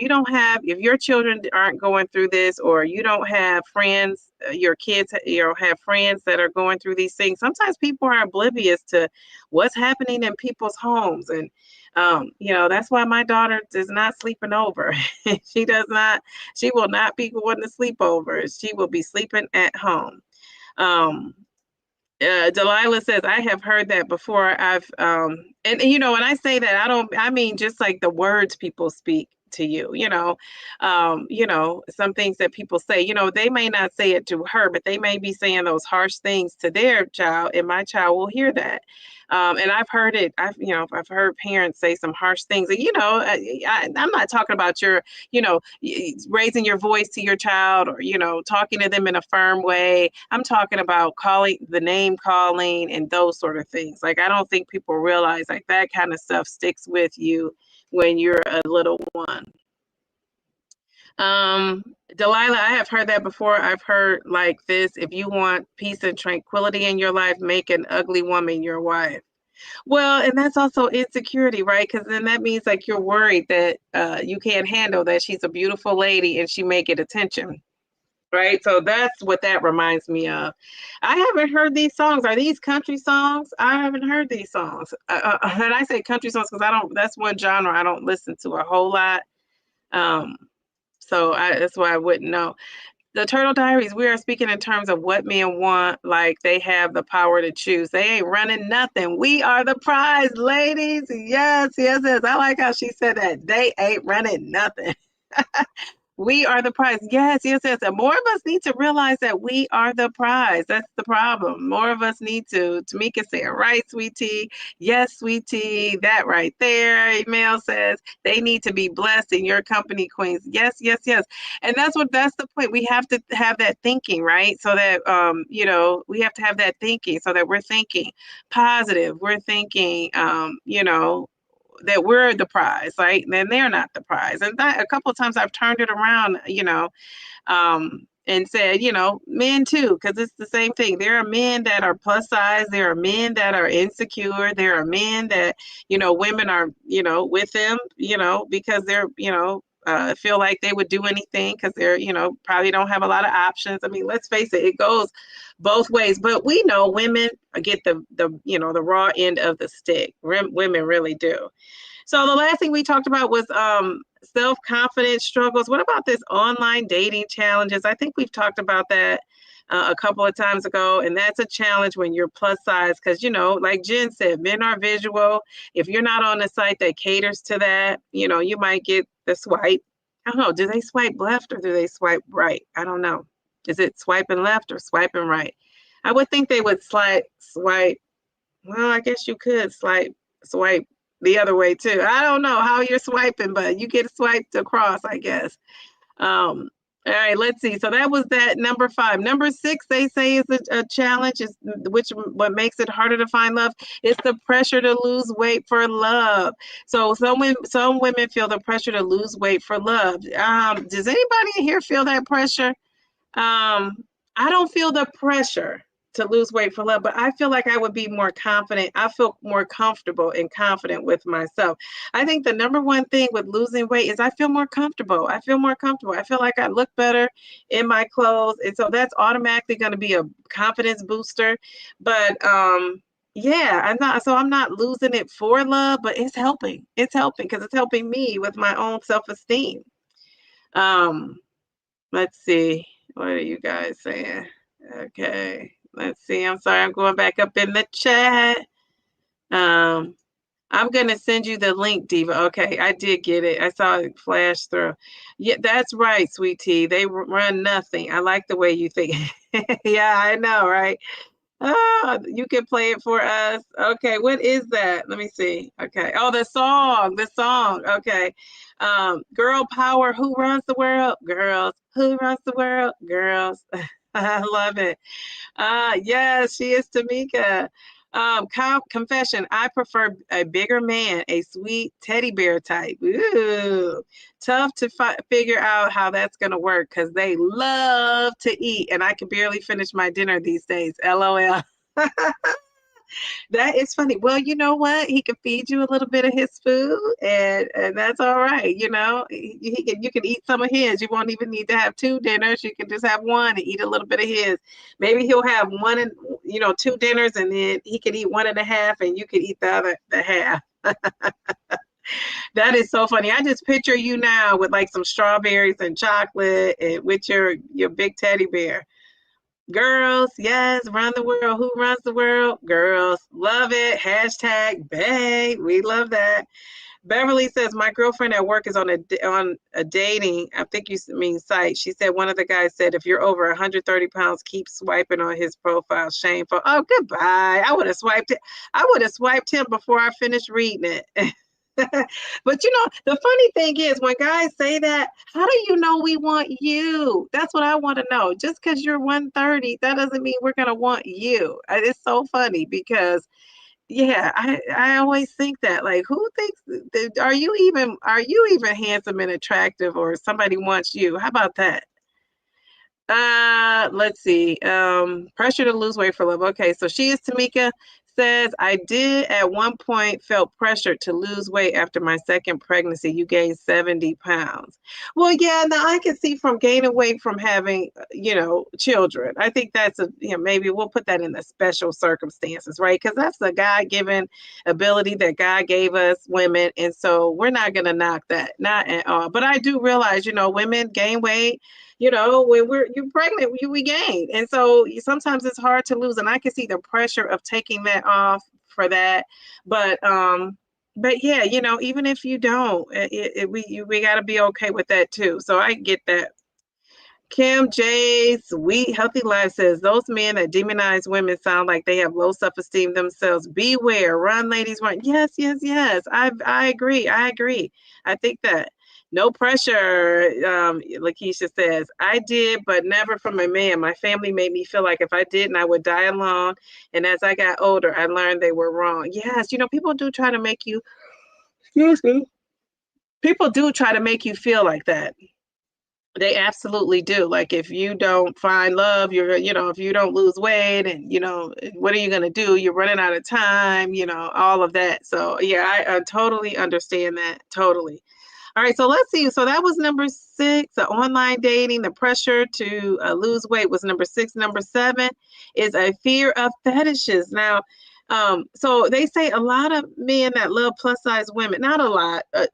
your children aren't going through this, or you don't have friends, your kids, have friends that are going through these things, sometimes people are oblivious to what's happening in people's homes. And that's why my daughter is not sleeping over. She will not be going to sleepovers. She will be sleeping at home. Delilah says, I have heard that before. And when I say that, I mean just like the words people speak to you, some things that people say, they may not say it to her, but they may be saying those harsh things to their child, and my child will hear that. And I've heard it. I've heard parents say some harsh things. And, I'm not talking about your, raising your voice to your child, or, talking to them in a firm way. I'm talking about name calling and those sort of things. Like, I don't think people realize like that kind of stuff sticks with you when you're a little one. Delilah, I have heard that before. I've heard like this: if you want peace and tranquility in your life, make an ugly woman your wife. Well, and that's also insecurity, right? Because then that means like you're worried that you can't handle that she's a beautiful lady and she may get attention. Right, so that's what that reminds me of. I haven't heard these songs. Are these country songs? I haven't heard these songs. And I say country songs because I don't. That's one genre I don't listen to a whole lot. Um, that's why I wouldn't know. The Turtle Diaries. We are speaking in terms of what men want. Like they have the power to choose. They ain't running nothing. We are the prize, ladies. Yes, yes, yes. I like how she said that. They ain't running nothing. We are the prize. Yes, yes, yes. And more of us need to realize that we are the prize. That's the problem. More of us need to. Tamika said, right, sweetie. Yes, sweetie. That right there. Email says they need to be blessed in your company, queens. Yes, yes, yes. And that's the point. We have to have that thinking, right? So that we have to have that thinking so that we're thinking positive. We're thinking that we're the prize, right? Then they're not the prize. And that a couple of times I've turned it around, and said, men too, because it's the same thing. There are men that are plus size. There are men that are insecure. There are men that, women are, with them, because they're, feel like they would do anything because they're, probably don't have a lot of options. I mean, let's face it, it goes both ways. But we know women get the raw end of the stick. Women really do. So the last thing we talked about was self-confidence struggles. What about this online dating challenges? I think we've talked about that a couple of times ago, and that's a challenge when you're plus size because, like Jen said, men are visual. If you're not on a site that caters to that, you might get the swipe. I don't know. Do they swipe left or do they swipe right? I don't know. Is it swiping left or swiping right? I would think they would swipe. Well, I guess you could swipe the other way too. I don't know how you're swiping, but you get swiped across, I guess. All right, let's see. So that was that number 5. Number 6, they say is a challenge, is what makes it harder to find love. It's the pressure to lose weight for love. So some women feel the pressure to lose weight for love. Does anybody in here feel that pressure? Um, I don't feel the pressure to lose weight for love, but I feel like I would be more confident. I feel more comfortable and confident with myself. I think the number one thing with losing weight is I feel more comfortable. I feel more comfortable. I feel like I look better in my clothes. And so that's automatically going to be a confidence booster. But yeah, I'm not losing it for love, but it's helping. It's helping because it's helping me with my own self-esteem. Um, let's see. What are you guys saying? Okay. Let's see. I'm sorry. I'm going back up in the chat. I'm going to send you the link, Diva. Okay. I did get it. I saw it flash through. Yeah, that's right, sweet tea. They run nothing. I like the way you think. Yeah, I know, right? Oh, you can play it for us. Okay, what is that? Let me see. Okay. Oh, the song. The song. Okay. Girl power. Who runs the world? Girls. Who runs the world? Girls. I love it. Yes, she is Tamika. Confession, I prefer a bigger man, a sweet teddy bear type. Ooh, tough to figure out how that's going to work because they love to eat and I can barely finish my dinner these days. LOL. That is funny. Well, you know what? He can feed you a little bit of his food, and that's all right. You can eat some of his. You won't even need to have 2 dinners. You can just have one and eat a little bit of his. Maybe he'll have 2 dinners, and then he can eat 1.5, and you can eat the half. That is so funny. I just picture you now with like some strawberries and chocolate, and with your big teddy bear. Girls, yes, run the world. Who runs the world? Girls. Love it. Hashtag bae. We love that. Beverly says, my girlfriend at work is on a dating, I think you mean site. She said one of the guys said, if you're over 130 pounds, keep swiping on his profile. Shameful. Oh, goodbye. I would have swiped it. I would have swiped him before I finished reading it. But the funny thing is when guys say that, how do you know we want you? That's what I want to know. Just because you're 130, that doesn't mean we're going to want you. It's so funny because yeah, I always think that, like, who thinks are you even handsome and attractive or somebody wants you? How about that? Let's see. Pressure to lose weight for love. Okay, so she is Tamika. says, I did at one point felt pressured to lose weight after my second pregnancy. You gained 70 pounds. Well, yeah, now I can see from gaining weight from having, children. I think that's maybe we'll put that in the special circumstances, right? Because that's the God given ability that God gave us women. And so we're not going to knock that, not at all. But I do realize, women gain weight. When you're pregnant, we gain. And so sometimes it's hard to lose. And I can see the pressure of taking that off for that. But yeah, even if you don't, we got to be okay with that too. So I get that. Kim J. Sweet Healthy Life says, those men that demonize women sound like they have low self-esteem themselves. Beware. Run, ladies, run. Yes, yes, yes. I agree. I agree. I think that. No pressure, Lakeisha says. I did, but never from a man. My family made me feel like if I didn't, I would die alone. And as I got older, I learned they were wrong. Yes, people do try to make you, excuse me, people do try to make you feel like that. They absolutely do. Like if you don't find love, if you don't lose weight and, what are you going to do? You're running out of time, all of that. So yeah, I totally understand that. Totally. All right, so let's see. So that was number 6, the online dating, the pressure to lose weight was number 6. Number 7 is a fear of fetishes. Now, so they say a lot of men that love plus size women, not a lot, a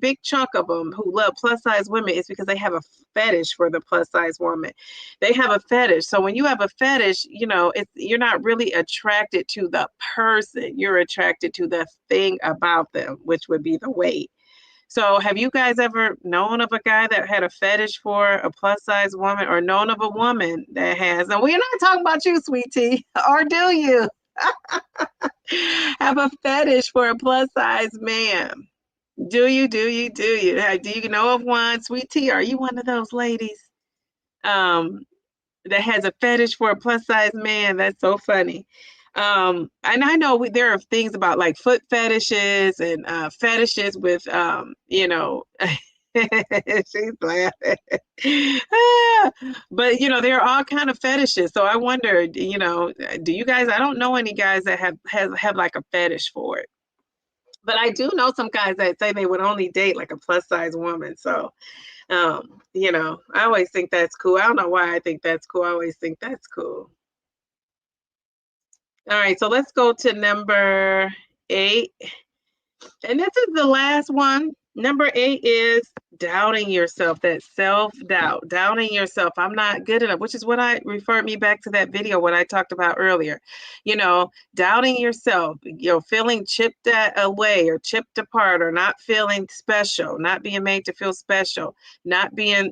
big chunk of them who love plus size women is because they have a fetish for the plus size woman. They have a fetish. So when you have a fetish, you're not really attracted to the person. You're attracted to the thing about them, which would be the weight. So have you guys ever known of a guy that had a fetish for a plus size woman or known of a woman that has? And we're not talking about you, sweetie, or do you have a fetish for a plus size man? Do you? Do you know of one, sweetie? Are you one of those ladies that has a fetish for a plus size man? That's so funny. And I know there are things about like foot fetishes and fetishes with she's laughing. But there are all kind of fetishes. So I wonder, do you guys, I don't know any guys that have like a fetish for it. But I do know some guys that say they would only date like a plus size woman. So I always think that's cool. I don't know why I think that's cool. I always think that's cool. All right, so let's go to number 8. And this is the last one. Number 8 is doubting yourself, that self-doubt, doubting yourself. I'm not good enough, which is what I referred me back to that video, what I talked about earlier. Doubting yourself, feeling chipped away or chipped apart or not feeling special, not being made to feel special, not being,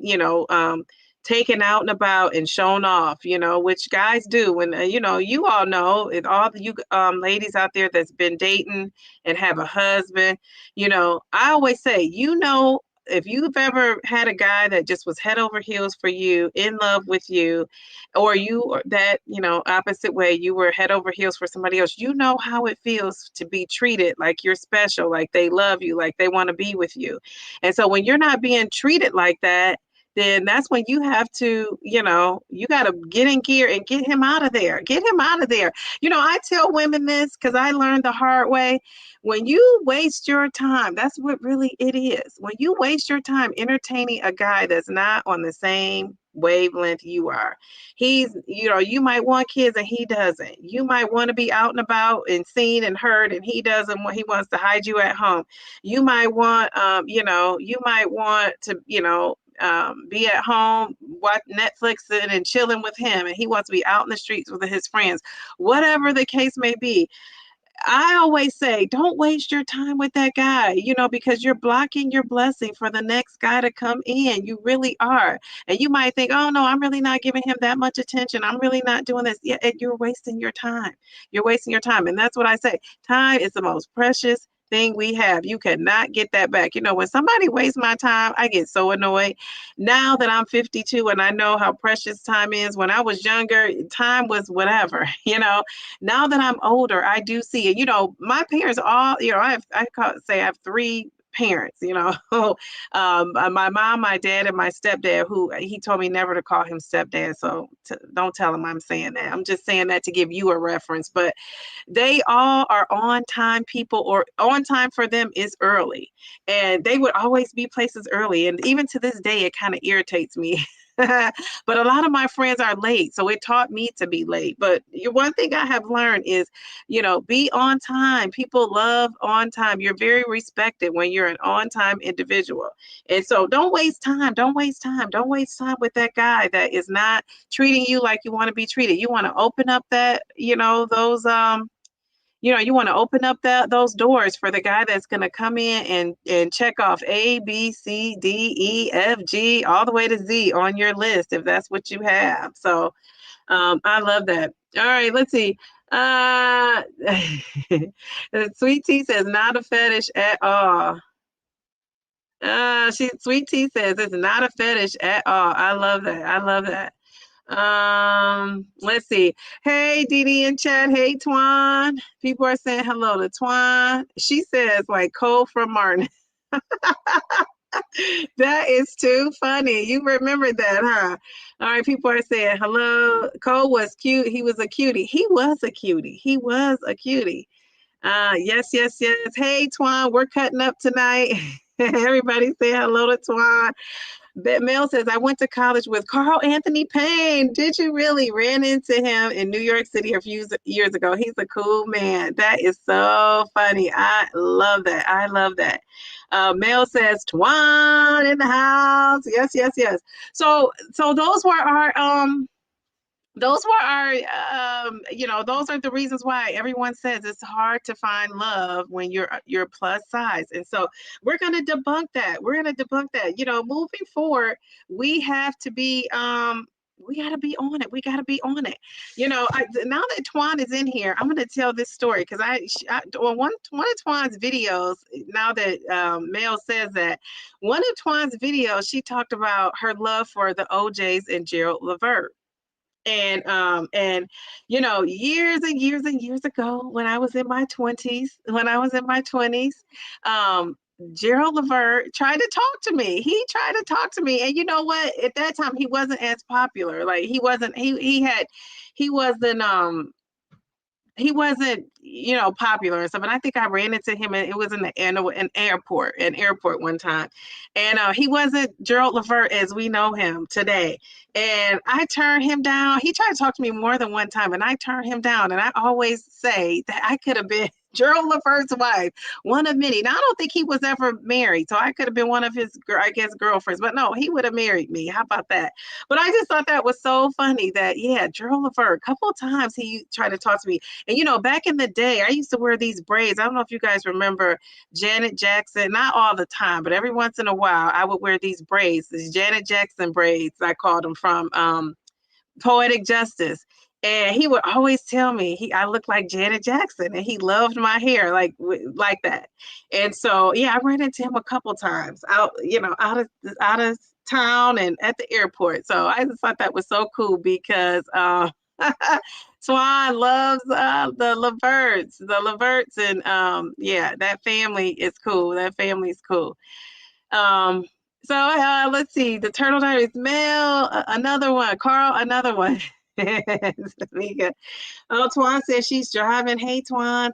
taken out and about and shown off, which guys do. When, you all know, all you ladies out there that's been dating and have a husband, I always say, if you've ever had a guy that just was head over heels for you, in love with you, or opposite way, you were head over heels for somebody else, you know how it feels to be treated like you're special, like they love you, like they want to be with you. And so when you're not being treated like that, then that's when you have to, you got to get in gear and get him out of there. Get him out of there. I tell women this because I learned the hard way. When you waste your time, that's what really it is. When you waste your time entertaining a guy that's not on the same wavelength you are, you might want kids and he doesn't. You might want to be out and about and seen and heard and he doesn't. He wants to hide you at home. You might want, you might want to, be at home, watch Netflix and chilling with him, and he wants to be out in the streets with his friends. Whatever the case may be, I always say, don't waste your time with that guy, because you're blocking your blessing for the next guy to come in. You really are. And you might think, oh, no, I'm really not giving him that much attention. I'm really not doing this. Yeah, you're wasting your time. You're wasting your time. And that's what I say. Time is the most precious thing we have. You cannot get that back. When somebody wastes my time, I get so annoyed. Now that I'm 52 and I know how precious time is, when I was younger, time was whatever. Now that I'm older, I do see it. My parents all, I have 3 parents, you know. My mom, my dad, and my stepdad, who he told me never to call him stepdad. So don't tell him I'm saying that. I'm just saying that to give you a reference. But they all are on time people, or on time for them is early. And they would always be places early. And even to this day, it kind of irritates me. But a lot of my friends are late, so it taught me to be late. But one thing I have learned is, be on time. People love on time. You're very respected when you're an on-time individual. And so don't waste time. Don't waste time. Don't waste time with that guy that is not treating you like you want to be treated. You want to open up that, those you want to open up those doors for the guy that's going to come in and check off A, B, C, D, E, F, G, all the way to Z on your list, if that's what you have. So I love that. All right, let's see. Sweet Tea says, not a fetish at all. Sweet Tea says, it's not a fetish at all. I love that. I love that. Let's see. Hey, Dee and Chad. Hey, Twan. People are saying hello to Twan. She says, like, Cole from Martin. That is too funny. You remember that, huh? All right, people are saying hello. Cole was cute. He was a cutie. He was a cutie. He was a cutie. Yes, yes, yes. Hey, Twan, we're cutting up tonight. Everybody say hello to Twan. Mel says, I went to college with Carl Anthony Payne. Did you really? Ran into him in New York City a few years ago. He's a cool man. That is so funny. I love that. I love that. Mel says, Twan in the house. Yes, yes, yes. So those were our those are the reasons why everyone says it's hard to find love when you're plus size. And so we're going to debunk that. Moving forward, we have to be we got to be on it. We got to be on it. Now that Twan is in here, I'm going to tell this story because on one of Twan's videos, now that Mel says that, one of Twan's videos, she talked about her love for the OJs and Gerald Levert. And years and years and years ago, when I was in my 20s, Gerald Levert tried to talk to me. He tried to talk to me, and you know what? At that time, he wasn't as popular. Like he wasn't. He wasn't, popular and stuff. And I think I ran into him, and it was in an airport one time. And he wasn't Gerald Levert as we know him today. And I turned him down. He tried to talk to me more than one time, and I turned him down. And I always say that I could have been Gerald Levert's wife, one of many. Now, I don't think he was ever married, so I could have been one of his, girlfriends. But no, he would have married me. How about that? But I just thought that was so funny that, Gerald Levert, a couple of times he tried to talk to me. And, back in the day, I used to wear these braids. I don't know if you guys remember Janet Jackson, not all the time, but every once in a while, I would wear these braids, these Janet Jackson braids, I called them, from Poetic Justice. And he would always tell me I looked like Janet Jackson, and he loved my hair like that. And so, I ran into him a couple times out of town and at the airport. So I just thought that was so cool because Swan loves the Leverts, and that family is cool. That family's cool. So let's see. The Turtle Diaries, Mel, another one. Carl, another one. Tamika. Oh, Twan says she's driving. Hey, Twan.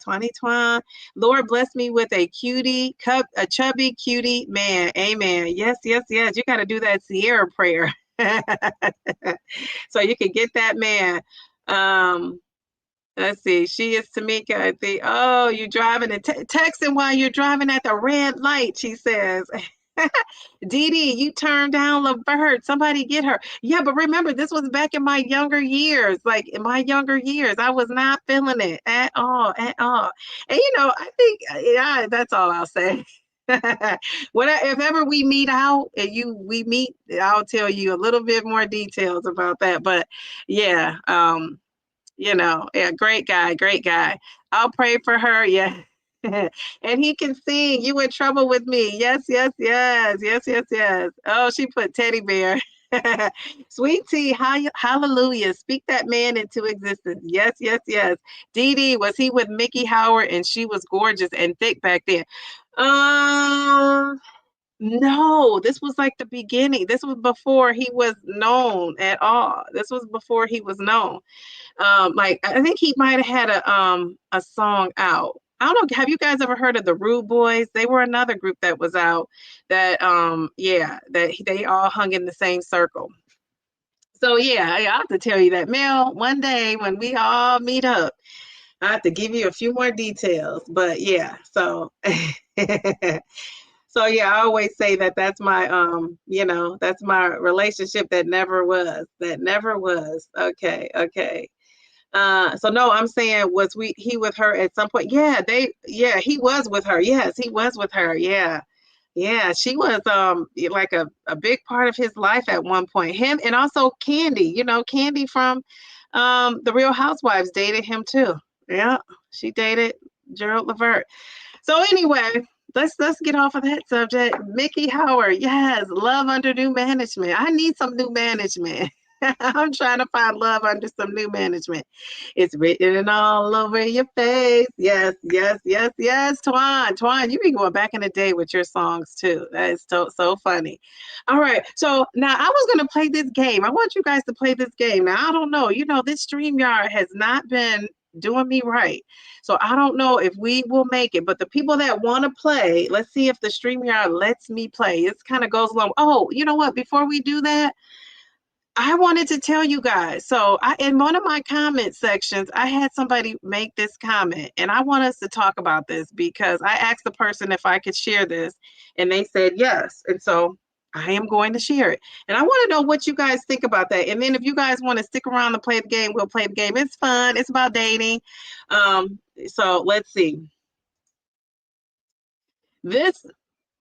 Lord bless me with a chubby cutie man. Amen. Yes, yes, yes. You got to do that Sierra prayer. So you can get that man. Let's see. She is Tamika. I think. Oh, you driving and texting while you're driving at the red light, she says. Dee, you turned down Levert. Somebody get her. Yeah, but remember, this was back in my younger years. Like in my younger years, I was not feeling it at all. And I think, that's all I'll say. If ever we meet out and we meet, I'll tell you a little bit more details about that. But great guy. I'll pray for her. Yeah. And he can sing. You in trouble with me. Yes. Oh, she put teddy bear. Sweet Tea, hallelujah. Speak that man into existence. Yes. Dee, was he with Mickey Howard? And she was gorgeous and thick back then. Um, no, this was like the beginning. This was before he was known at all. This was before he was known. Like I think he might have had a song out. I don't know. Have you guys ever heard of the Rude Boys? They were another group that was out that yeah, that they all hung in the same circle. So yeah, I have to tell you that, Mel, one day when we all meet up, I have to give you a few more details. But yeah, so so yeah, I always say that that's my that's my relationship that never was. That never was. Okay, okay. So no, I'm saying was he with her at some point? Yeah, he was with her. Yes, he was with her. Yeah. Yeah, she was like a big part of his life at one point. Him and also Candy, Candy from the Real Housewives dated him too. Yeah, she dated Gerald Levert. So anyway, let's get off of that subject. Mickey Howard, yes, love under new management. I need some new management. I'm trying to find love under some new management. It's written all over your face. Yes, yes, yes, yes. Twan, you be going back in the day with your songs too. That is so funny. All right. So now I was gonna play this game. I want you guys to play this game. Now I don't know. This StreamYard has not been doing me right. So I don't know if we will make it, but the people that want to play, let's see if the StreamYard lets me play. It kind of goes along. Oh, you know what? Before we do that, I wanted to tell you guys. So in one of my comment sections, I had somebody make this comment, and I want us to talk about this because I asked the person if I could share this, and they said yes. And so I am going to share it. And I want to know what you guys think about that. And then if you guys want to stick around and play the game, we'll play the game. It's fun. It's about dating. So let's see. This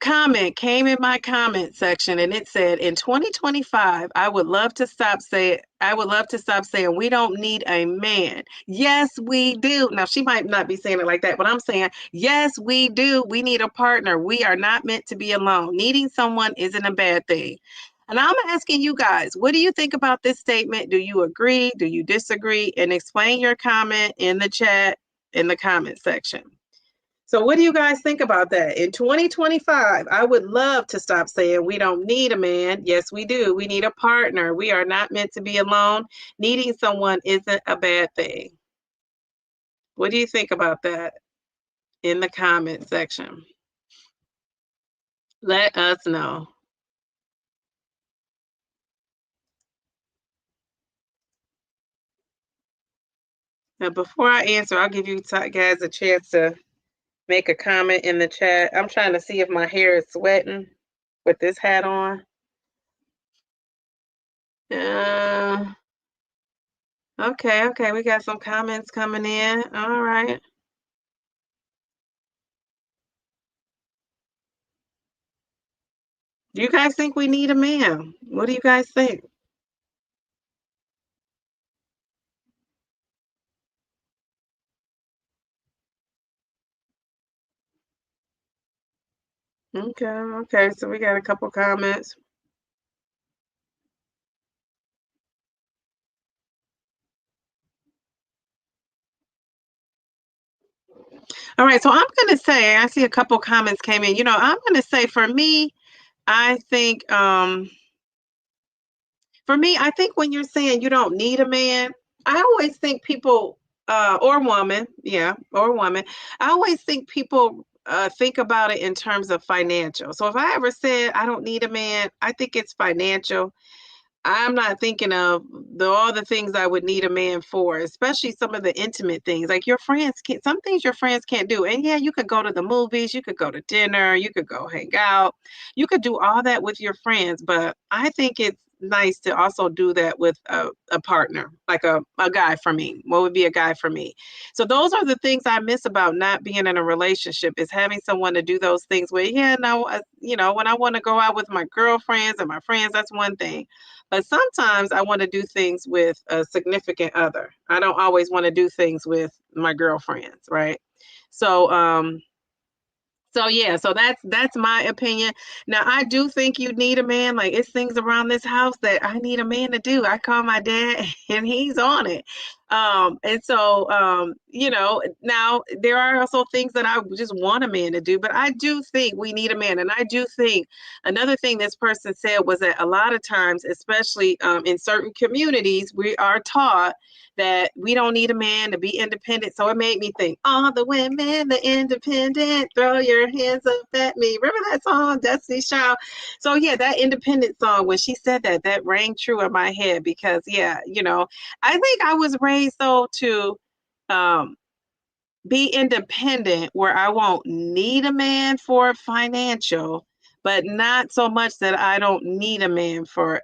comment came in my comment section and it said, in 2025, I would love to stop saying we don't need a man. Yes, we do. Now she might not be saying it like that, but I'm saying yes, we do. We need a partner. We are not meant to be alone. Needing someone isn't a bad thing. And I'm asking you guys, what do you think about this statement? Do you agree? Do you disagree? And explain your comment in the chat in the comment section. So what do you guys think about that? In 2025, I would love to stop saying we don't need a man. Yes, we do. We need a partner. We are not meant to be alone. Needing someone isn't a bad thing. What do you think about that in the comment section? Let us know. Now, before I answer, I'll give you guys a chance to make a comment in the chat. I'm trying to see if my hair is sweating with this hat on. Okay, we got some comments coming in. All right. Do you guys think we need a man? What do you guys think? Okay, so we got a couple comments. All right, so I'm gonna say I see a couple comments came in. I'm gonna say for me, I think I think when you're saying you don't need a man, I always think people or woman, yeah, or woman, I always think people think about it in terms of financial. So if I ever said I don't need a man, I think it's financial. I'm not thinking of all the things I would need a man for, especially some of the intimate things. Like some things your friends can't do. And yeah, you could go to the movies, you could go to dinner, you could go hang out, you could do all that with your friends. But I think it's nice to also do that with a partner, like a guy for me. What would be a guy for me? So those are the things I miss about not being in a relationship is having someone to do those things with. Yeah, no, when I want to go out with my girlfriends and my friends, that's one thing. But sometimes I want to do things with a significant other. I don't always want to do things with my girlfriends, right? So yeah, so that's my opinion. Now I do think you need a man. Like it's things around this house that I need a man to do. I call my dad and he's on it. And so, now there are also things that I just want a man to do, but I do think we need a man. And I do think another thing this person said was that a lot of times, especially in certain communities, we are taught that we don't need a man to be independent. So it made me think, all the women, the independent, throw your hands up at me. Remember that song, Destiny's Child? So yeah, that independent song, when she said that, that rang true in my head because yeah, I think I was raised though to um, be independent where I won't need a man for financial, but not so much that I don't need a man for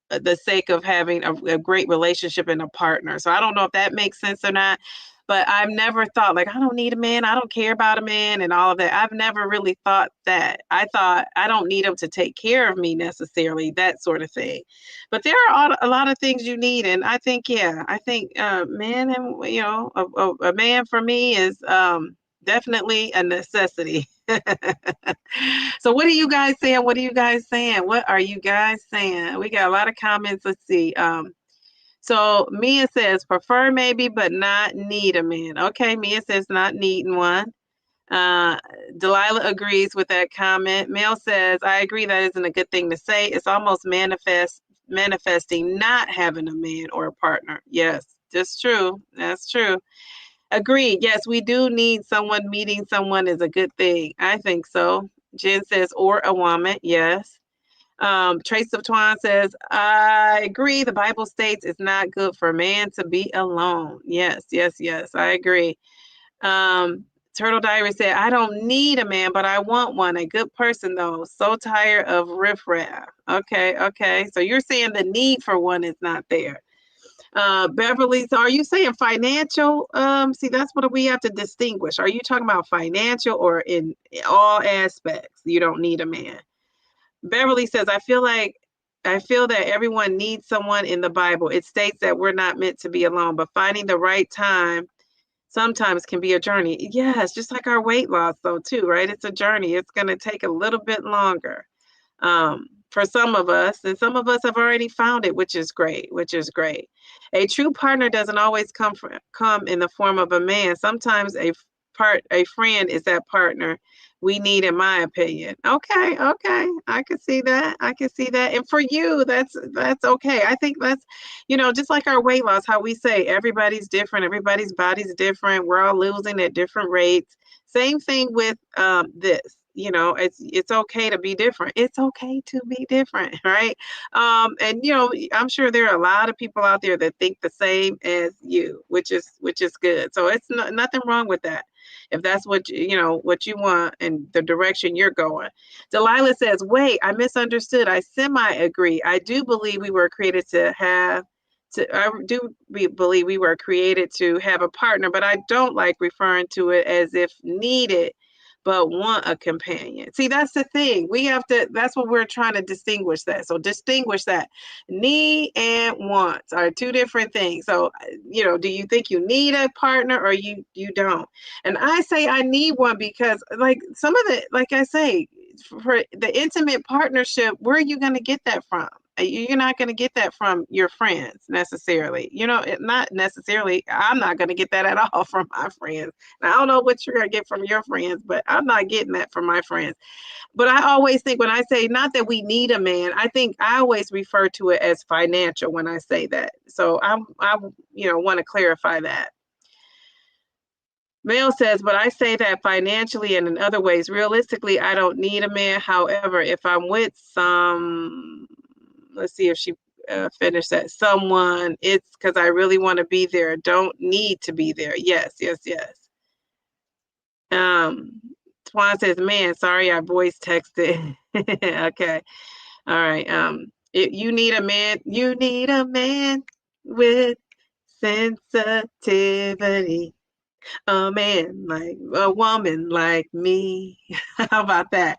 the sake of having a great relationship and a partner. So I don't know if that makes sense or not, but I've never thought like, I don't need a man, I don't care about a man and all of that. I've never really thought that. I thought I don't need him to take care of me necessarily, that sort of thing. But there are a lot of things you need. And I think, yeah, I think man, and a man for me is definitely a necessity. So what are you guys saying? What are you guys saying? What are you guys saying? We got a lot of comments. Let's see. So Mia says prefer maybe, but not need a man. Okay, Mia says not needing one. Uh, Delilah agrees with that comment. Mel says, I agree that isn't a good thing to say. It's almost manifesting not having a man or a partner. Yes, that's true. That's true. Agreed. Yes, we do need someone. Meeting someone is a good thing. I think so. Jen says, or a woman. Yes. Trace of Twan says, I agree. The Bible states it's not good for a man to be alone. Yes, yes, yes. I agree. Turtle Diary said, I don't need a man, but I want one. A good person, though. So tired of riffraff. Okay, okay. So you're saying the need for one is not there. Beverly, so are you saying financial? See, that's what we have to distinguish. Are you talking about financial or in all aspects? You don't need a man. Beverly says, I feel that everyone needs someone in the Bible. It states that we're not meant to be alone, but finding the right time sometimes can be a journey. Yes, just like our weight loss, though, too, right? It's a journey. It's going to take a little bit longer for some of us, and some of us have already found it, which is great, which is great. A true partner doesn't always come in the form of a man. Sometimes a friend is that partner we need, in my opinion. Okay, okay, I can see that. I can see that. And for you, that's okay. I think that's, just like our weight loss, how we say everybody's different, everybody's body's different. We're all losing at different rates. Same thing with this. It's okay to be different. It's okay to be different, right? And I'm sure there are a lot of people out there that think the same as you, which is good. So it's nothing wrong with that. If that's what what you want and the direction you're going. Delilah says, wait, I misunderstood. I semi-agree. I do believe we were created to have believe we were created to have a partner, but I don't like referring to it as if needed, but want a companion. See, that's the thing. That's what we're trying to distinguish that. So distinguish that. Need and wants are two different things. So, do you think you need a partner or you don't? And I say I need one because like like I say, for the intimate partnership, where are you going to get that from? You're not going to get that from your friends necessarily. Not necessarily. I'm not going to get that at all from my friends. Now, I don't know what you're going to get from your friends, but I'm not getting that from my friends. But I always think when I say not that we need a man, I think I always refer to it as financial when I say that. So I want to clarify that. Mel says, but I say that financially and in other ways. Realistically, I don't need a man. However, if I'm with let's see if she finished that. Someone, it's because I really want to be there. Don't need to be there. Yes, yes, yes. Twan says, man, sorry, I voice texted. Okay. All right. You need a man. You need a man with sensitivity. A man like a woman like me. How about that?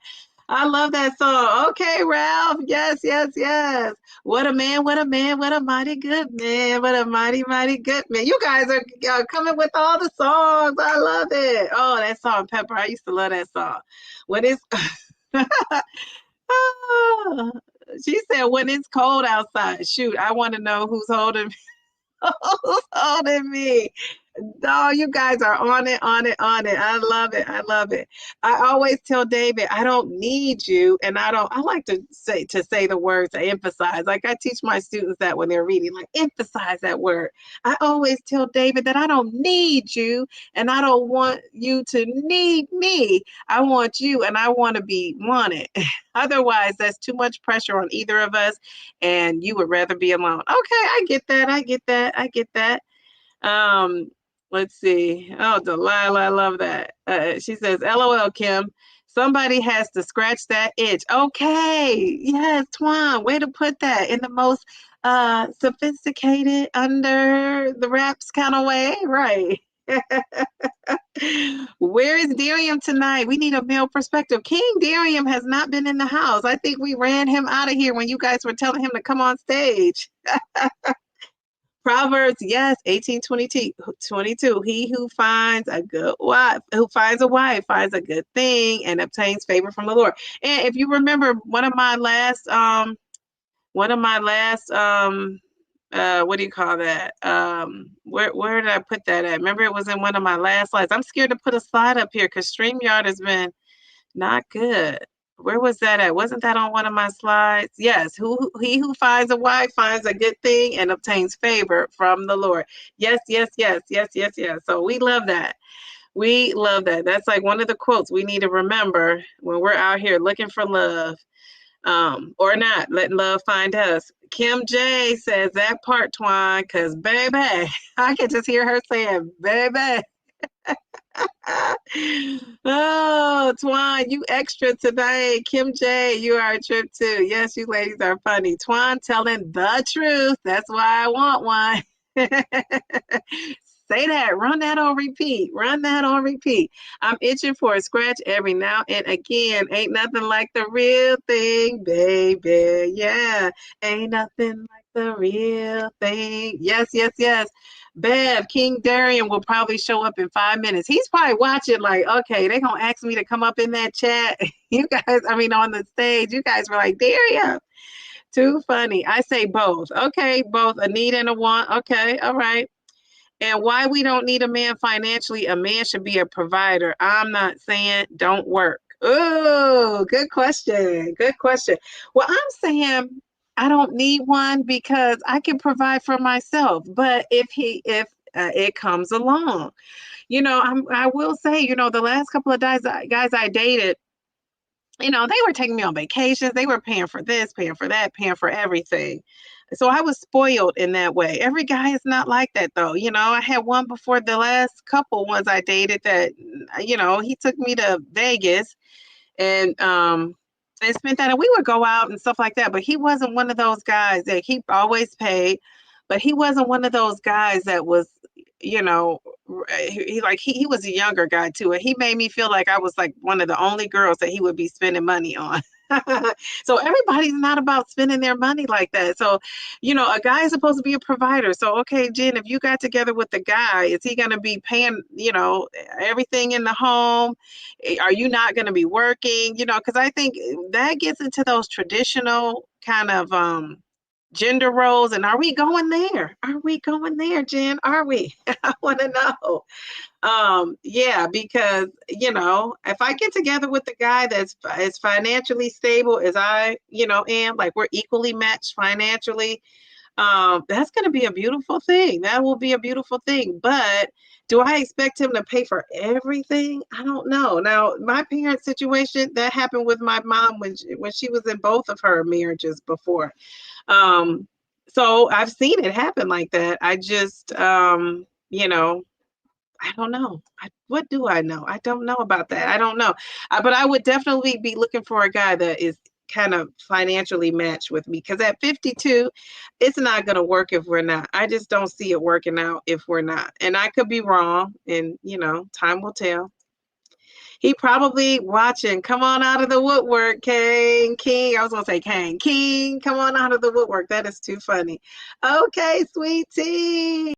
I love that song. Okay, Ralph. Yes, yes, yes. What a man, what a man, what a mighty good man, what a mighty, mighty good man. You guys are coming with all the songs. I love it. Oh, that song, Pepper. I used to love that song. When it's Oh, she said when it's cold outside. Shoot, I want to know who's holding me. Who's holding me? Oh, you guys are on it, on it, on it. I love it. I love it. I always tell David, I don't need you, and I like to say the words to emphasize. Like I teach my students that when they're reading, like emphasize that word. I always tell David that I don't need you, and I don't want you to need me. I want you, and I want to be wanted. Otherwise, that's too much pressure on either of us, and you would rather be alone. Okay, I get that. I get that. I get that. Um, let's see. Oh, Delilah, I love that. She says, LOL, Kim. Somebody has to scratch that itch. Okay. Yes, Twan, way to put that in the most sophisticated, under the wraps kind of way. Right. Where is Darium tonight? We need a male perspective. King Darium has not been in the house. I think we ran him out of here when you guys were telling him to come on stage. Proverbs, yes, 18:22. He who finds a good wife, finds a good thing and obtains favor from the Lord. And if you remember, what do you call that? Where did I put that at? Remember, it was in one of my last slides. I'm scared to put a slide up here because StreamYard has been not good. Where was that at? Wasn't that on one of my slides? Yes. He who finds a wife finds a good thing and obtains favor from the Lord. Yes, yes, yes, yes, yes, yes. So we love that. We love that. That's like one of the quotes we need to remember when we're out here looking for love. Or not, letting love find us. Kim J says that part, Twan, because baby, I can just hear her saying, baby. Oh, Twan, you extra today. Kim J, you are a trip too. Yes, you ladies are funny. Twan telling the truth. That's why I want one. Say that. Run that on repeat. Run that on repeat. I'm itching for a scratch every now and again. Ain't nothing like the real thing, baby. Yeah. Ain't nothing like the real thing. Yes, yes, yes. Bev, King Darian will probably show up in 5 minutes. He's probably watching, like, okay, they're going to ask me to come up in that chat. You guys, I mean, on the stage, you guys were like, Darian, too funny. I say both. Okay, both a need and a want. Okay, all right. And why we don't need a man financially, a man should be a provider. I'm not saying don't work. Oh, good question. Good question. Well, I'm saying I don't need one because I can provide for myself. But if it comes along, I will say, the last couple of guys I dated, they were taking me on vacations. They were paying for this, paying for that, paying for everything. So I was spoiled in that way. Every guy is not like that, though. I had one before the last couple ones I dated that, he took me to Vegas and spent that. And we would go out and stuff like that. But he wasn't one of those guys that he always paid. But he wasn't one of those guys that was, you know, he was a younger guy too, and he made me feel like I was like one of the only girls that he would be spending money on. So everybody's not about spending their money like that. So, a guy is supposed to be a provider. So, okay, Jen, if you got together with the guy, is he going to be paying, everything in the home? Are you not going to be working? Because I think that gets into those traditional kind of gender roles. And are we going there? Are we going there, Jen? Are we? I want to know. Yeah, because if I get together with the guy that's as financially stable as I am, like we're equally matched financially, that's going to be a beautiful thing. That will be a beautiful thing. But do I expect him to pay for everything? I don't know. Now, my parents' situation, that happened with my mom when she was in both of her marriages before. So I've seen it happen like that. I just I don't know. What do I know? I don't know about that. I don't know. But I would definitely be looking for a guy that is kind of financially matched with me, because at 52, it's not going to work if we're not. I just don't see it working out if we're not. And I could be wrong, and time will tell. He probably watching. Come on out of the woodwork, Kane King. I was gonna say Kane King. Come on out of the woodwork. That is too funny. Okay, sweet tea.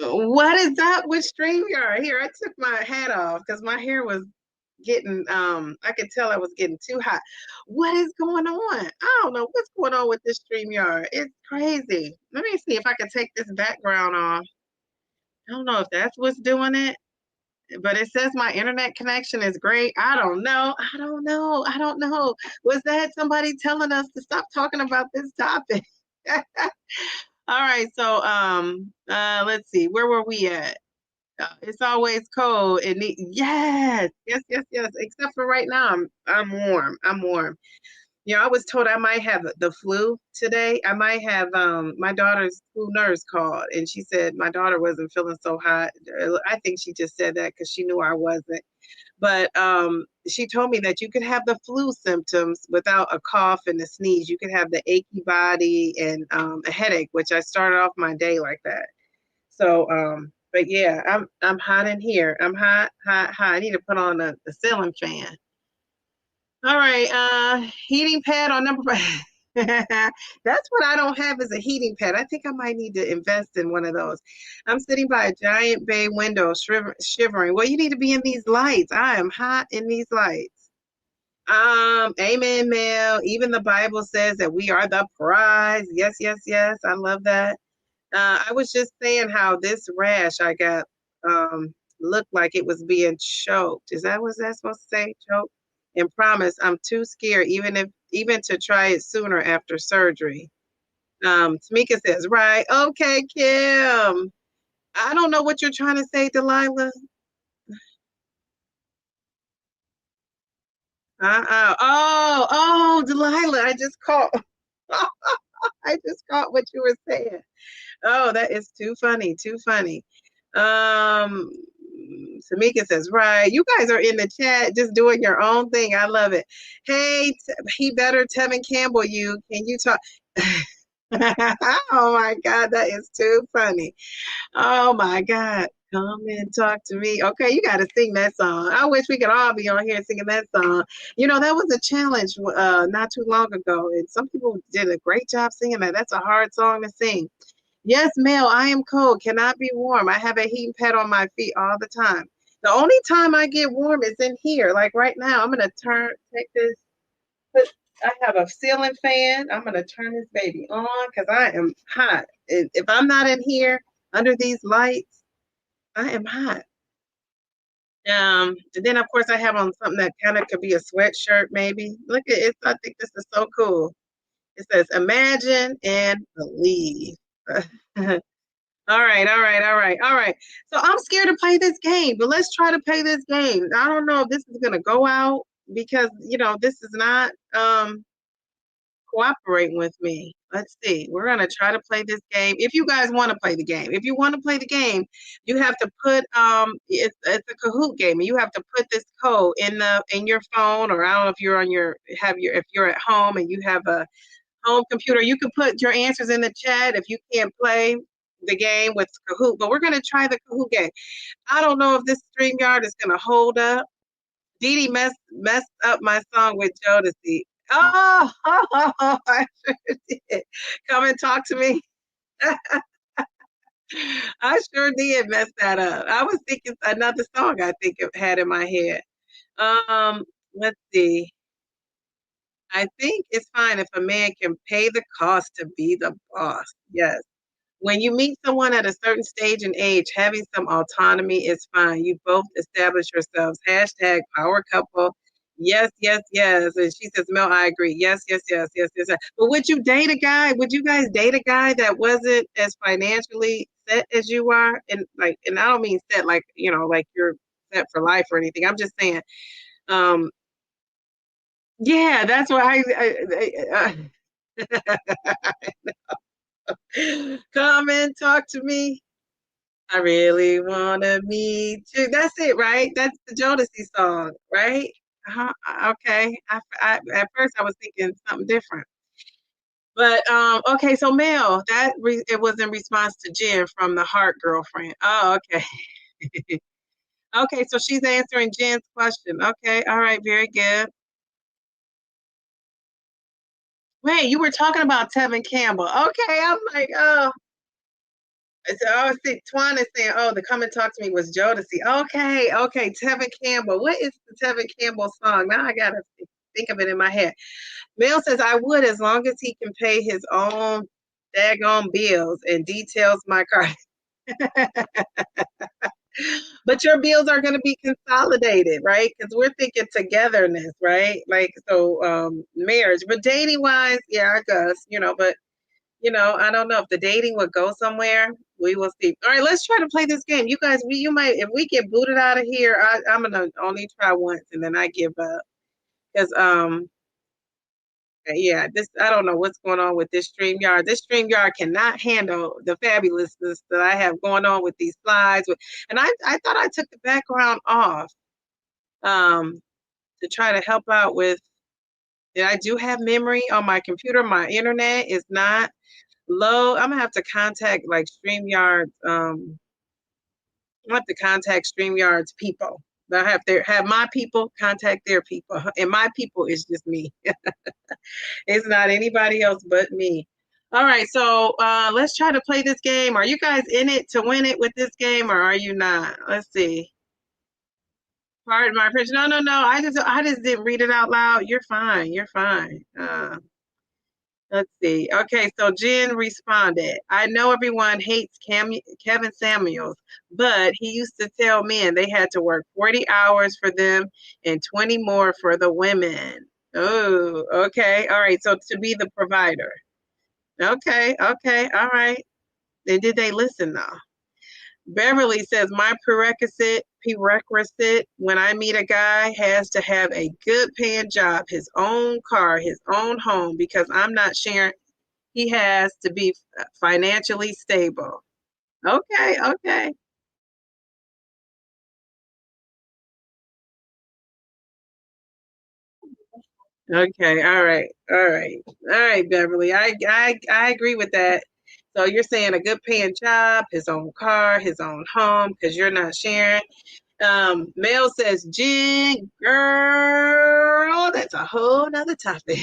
What is up with StreamYard? Here, I took my hat off because my hair was getting I could tell I was getting too hot. What is going on? I don't know what's going on with this StreamYard. It's crazy. Let me see if I can take this background off. I don't know if that's what's doing it, but it says my internet connection is great. I don't know. I don't know. I don't know. Was that somebody telling us to stop talking about this topic? All right, so let's see. Where were we at? It's always cold. Yes, yes, yes, yes. Except for right now, I'm warm. I'm warm. You know, I was told I might have the flu today. I might have my daughter's school nurse called and she said my daughter wasn't feeling so hot. I think she just said that because she knew I wasn't. But she told me that you could have the flu symptoms without a cough and a sneeze. You could have the achy body and a headache, which I started off my day like that. So, but yeah, I'm hot in here. I'm hot, hot, hot. I need to put on the ceiling fan. All right, heating pad on number five. That's what I don't have is a heating pad. I think I might need to invest in one of those. I'm sitting by a giant bay window, shivering. Well, you need to be in these lights. I am hot in these lights. Amen, Mel. Even the Bible says that we are the prize. Yes, yes, yes. I love that. I was just saying how this rash I got looked like it was being choked. Is that what that's supposed to say? Choked? And promise, I'm too scared, even to try it sooner after surgery. Tamika says, right, okay, Kim. I don't know what you're trying to say, Delilah. Oh, Delilah, I just caught. I just caught what you were saying. Oh, that is too funny, too funny. Um, Samika says, right. You guys are in the chat just doing your own thing. I love it. Hey, he better Tevin Campbell, you. Can you talk? Oh my God, that is too funny. Oh my God. Come and talk to me. Okay, you got to sing that song. I wish we could all be on here singing that song. You know, that was a challenge not too long ago, and some people did a great job singing that. That's a hard song to sing. Yes, Mel, I am cold, cannot be warm. I have a heating pad on my feet all the time. The only time I get warm is in here. Like right now, I'm gonna take this, I have a ceiling fan. I'm gonna turn this baby on because I am hot. If I'm not in here under these lights, I am hot. And then of course I have on something that kind of could be a sweatshirt, maybe. Look at it. I think this is so cool. It says imagine and believe. All right, all right, all right, all right. So I'm scared to play this game, but let's try to play this game. I don't know if this is gonna go out because this is not cooperating with me. Let's see. We're gonna try to play this game. If you guys want to play the game, if you want to play the game, you have to put it's a Kahoot game, and you have to put this code in your phone, or I don't know if you're on your if you're at home and you have a home computer, you can put your answers in the chat if you can't play the game with Kahoot. But we're going to try the Kahoot game. I don't know if this StreamYard is going to hold up. Dee Dee messed up my song with Jodeci. Oh, I sure did. Come and talk to me. I sure did mess that up. I was thinking another song I think it had in my head. Let's see. I think it's fine if a man can pay the cost to be the boss. Yes. When you meet someone at a certain stage in age, having some autonomy is fine. You both establish yourselves. Hashtag power couple. Yes, yes, yes. And she says, Mel, I agree. Yes, yes, yes, yes, yes, yes. But would you date a guy? Would you guys date a guy that wasn't as financially set as you are? And I don't mean set like, like you're set for life or anything. I'm just saying, um, yeah, that's why come and talk to me. I really wanna meet you. That's it, right? That's the Jodeci song, right? Okay. At first I was thinking something different. But okay, so Mel, it was in response to Jen from the Heart Girlfriend. Oh, okay. Okay, so she's answering Jen's question. Okay, all right, very good. Wait, you were talking about Tevin Campbell. Okay, I'm like, oh. So, oh, see, Twan is saying, oh, the Come and Talk to Me was Jodeci. Okay, okay, Tevin Campbell. What is the Tevin Campbell song? Now I gotta think of it in my head. Mel says, I would as long as he can pay his own daggone bills and details my car. But your bills are going to be consolidated, right? Because we're thinking togetherness, right? Like, so marriage. But dating wise, yeah, I guess, but I don't know if the dating would go somewhere. We will see. All right, let's try to play this game. You guys, you might, if we get booted out of here, I'm gonna only try once and then I give up. Because yeah, this I don't know what's going on with this StreamYard. This StreamYard cannot handle the fabulousness that I have going on with these slides. And I thought I took the background off um, to try to help out with. And I do have memory on my computer. My internet is not low. I'm gonna have to contact like StreamYard. I have to contact StreamYard's people. I have my people contact their people, and my people is just me. It's not anybody else but me. All right, so let's try to play this game. Are you guys in it to win it with this game, or are you not? Let's see. Pardon my French. No, no, no. I just didn't read it out loud. You're fine. You're fine. Let's see. Okay, so Jen responded. I know everyone hates Kevin Samuels, but he used to tell men they had to work 40 hours for them and 20 more for the women. Oh, okay. All right. So to be the provider. Okay. Okay. All right. Then did they listen though? Beverly says my prerequisite when I meet a guy has to have a good paying job, his own car, his own home, because I'm not sharing. He has to be financially stable. Okay, okay. Okay, all right. All right. All right, Beverly. I agree with that. So you're saying a good paying job, his own car, his own home, because you're not sharing. Mel says, Jen, girl, that's a whole nother topic.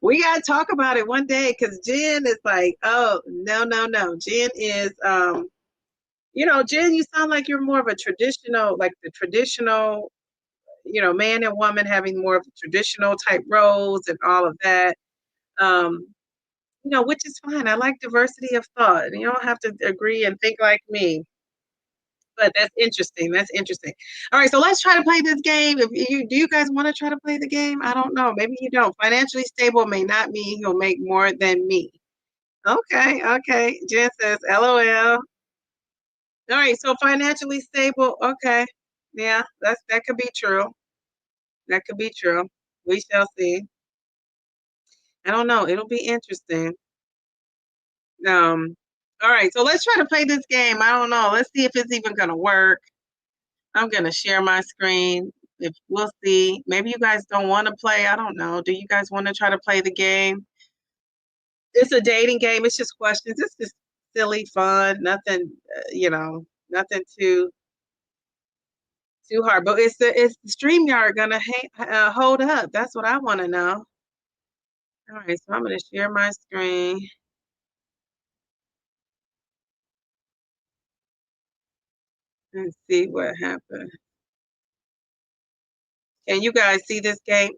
We gotta talk about it one day because Jen is like, oh no, no, no. Jen is Jen, you sound like you're more of a traditional, like the traditional, man and woman having more of traditional type roles and all of that. Um, which is fine. I like diversity of thought. You don't have to agree and think like me. But that's interesting. That's interesting. All right, so let's try to play this game. If you do, you guys want to try to play the game? I don't know. Maybe you don't. Financially stable may not mean he'll make more than me. Okay, okay. Jen says, "LOL." All right, so financially stable. Okay, yeah, that could be true. That could be true. We shall see. I don't know. It'll be interesting. All right, so let's try to play this game. I don't know. Let's see if it's even gonna work. I'm gonna share my screen. If we'll see. Maybe you guys don't want to play. I don't know. Do you guys want to try to play the game? It's a dating game. It's just questions. It's just silly fun. Nothing, nothing too hard. But it's the StreamYard gonna hold up? That's what I want to know. All right, so I'm gonna share my screen and see what happened. Can you guys see this game?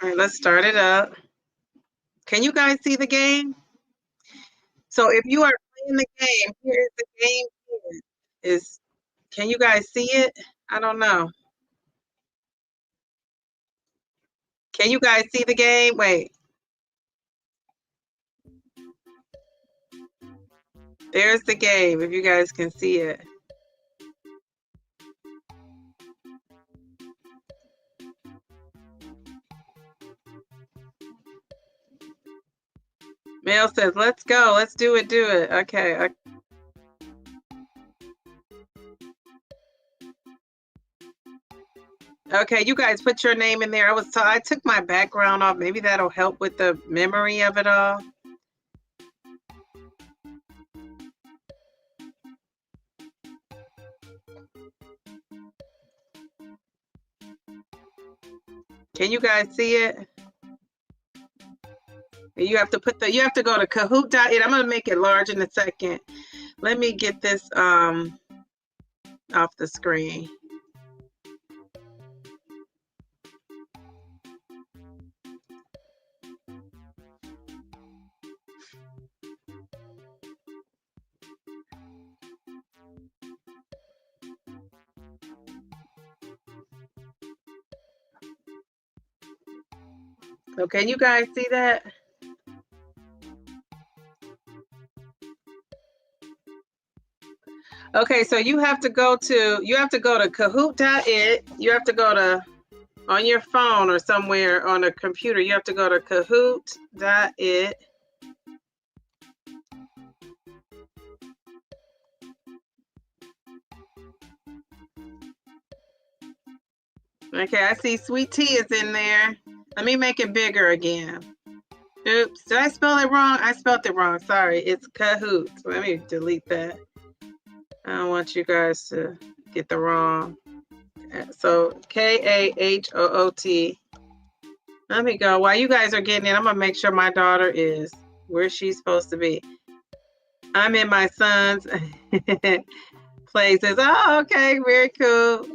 All right, let's start it up. Can you guys see the game? So if you are playing the game, here is the game. Here. Is Can you guys see it? I don't know. Can you guys see the game? Wait, there's the game. If you guys can see it. Mel says, "Let's go. Let's do it. Do it." Okay. Okay, you guys put your name in there. I took my background off. Maybe that'll help with the memory of it all. Can you guys see it? You have to go to Kahoot.it. I'm gonna make it large in a second. Let me get this off the screen. So can you guys see that? Okay, so you have to go to Kahoot.it. You have to go to on your phone or somewhere on a computer. You have to go to Kahoot.it. Okay, I see Sweet Tea is in there. Let me make it bigger again. Oops, did I spell it wrong? I spelled it wrong. Sorry, it's Kahoot. Let me delete that. I don't want you guys to get the wrong. So Kahoot. Let me go. While you guys are getting in, I'm gonna make sure my daughter is where she's supposed to be. I'm in my son's places. Oh, okay, very cool.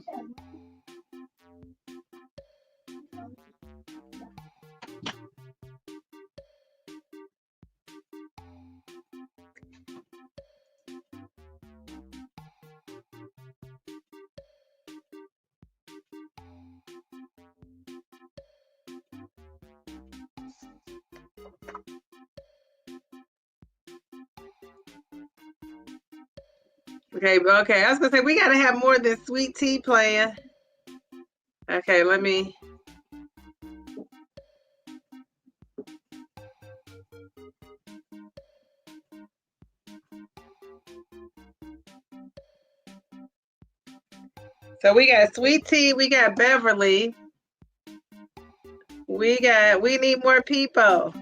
Okay. I was gonna say we gotta have more than Sweet Tea playing. Okay, let me. So we got Sweet Tea, we got Beverly. We need more people.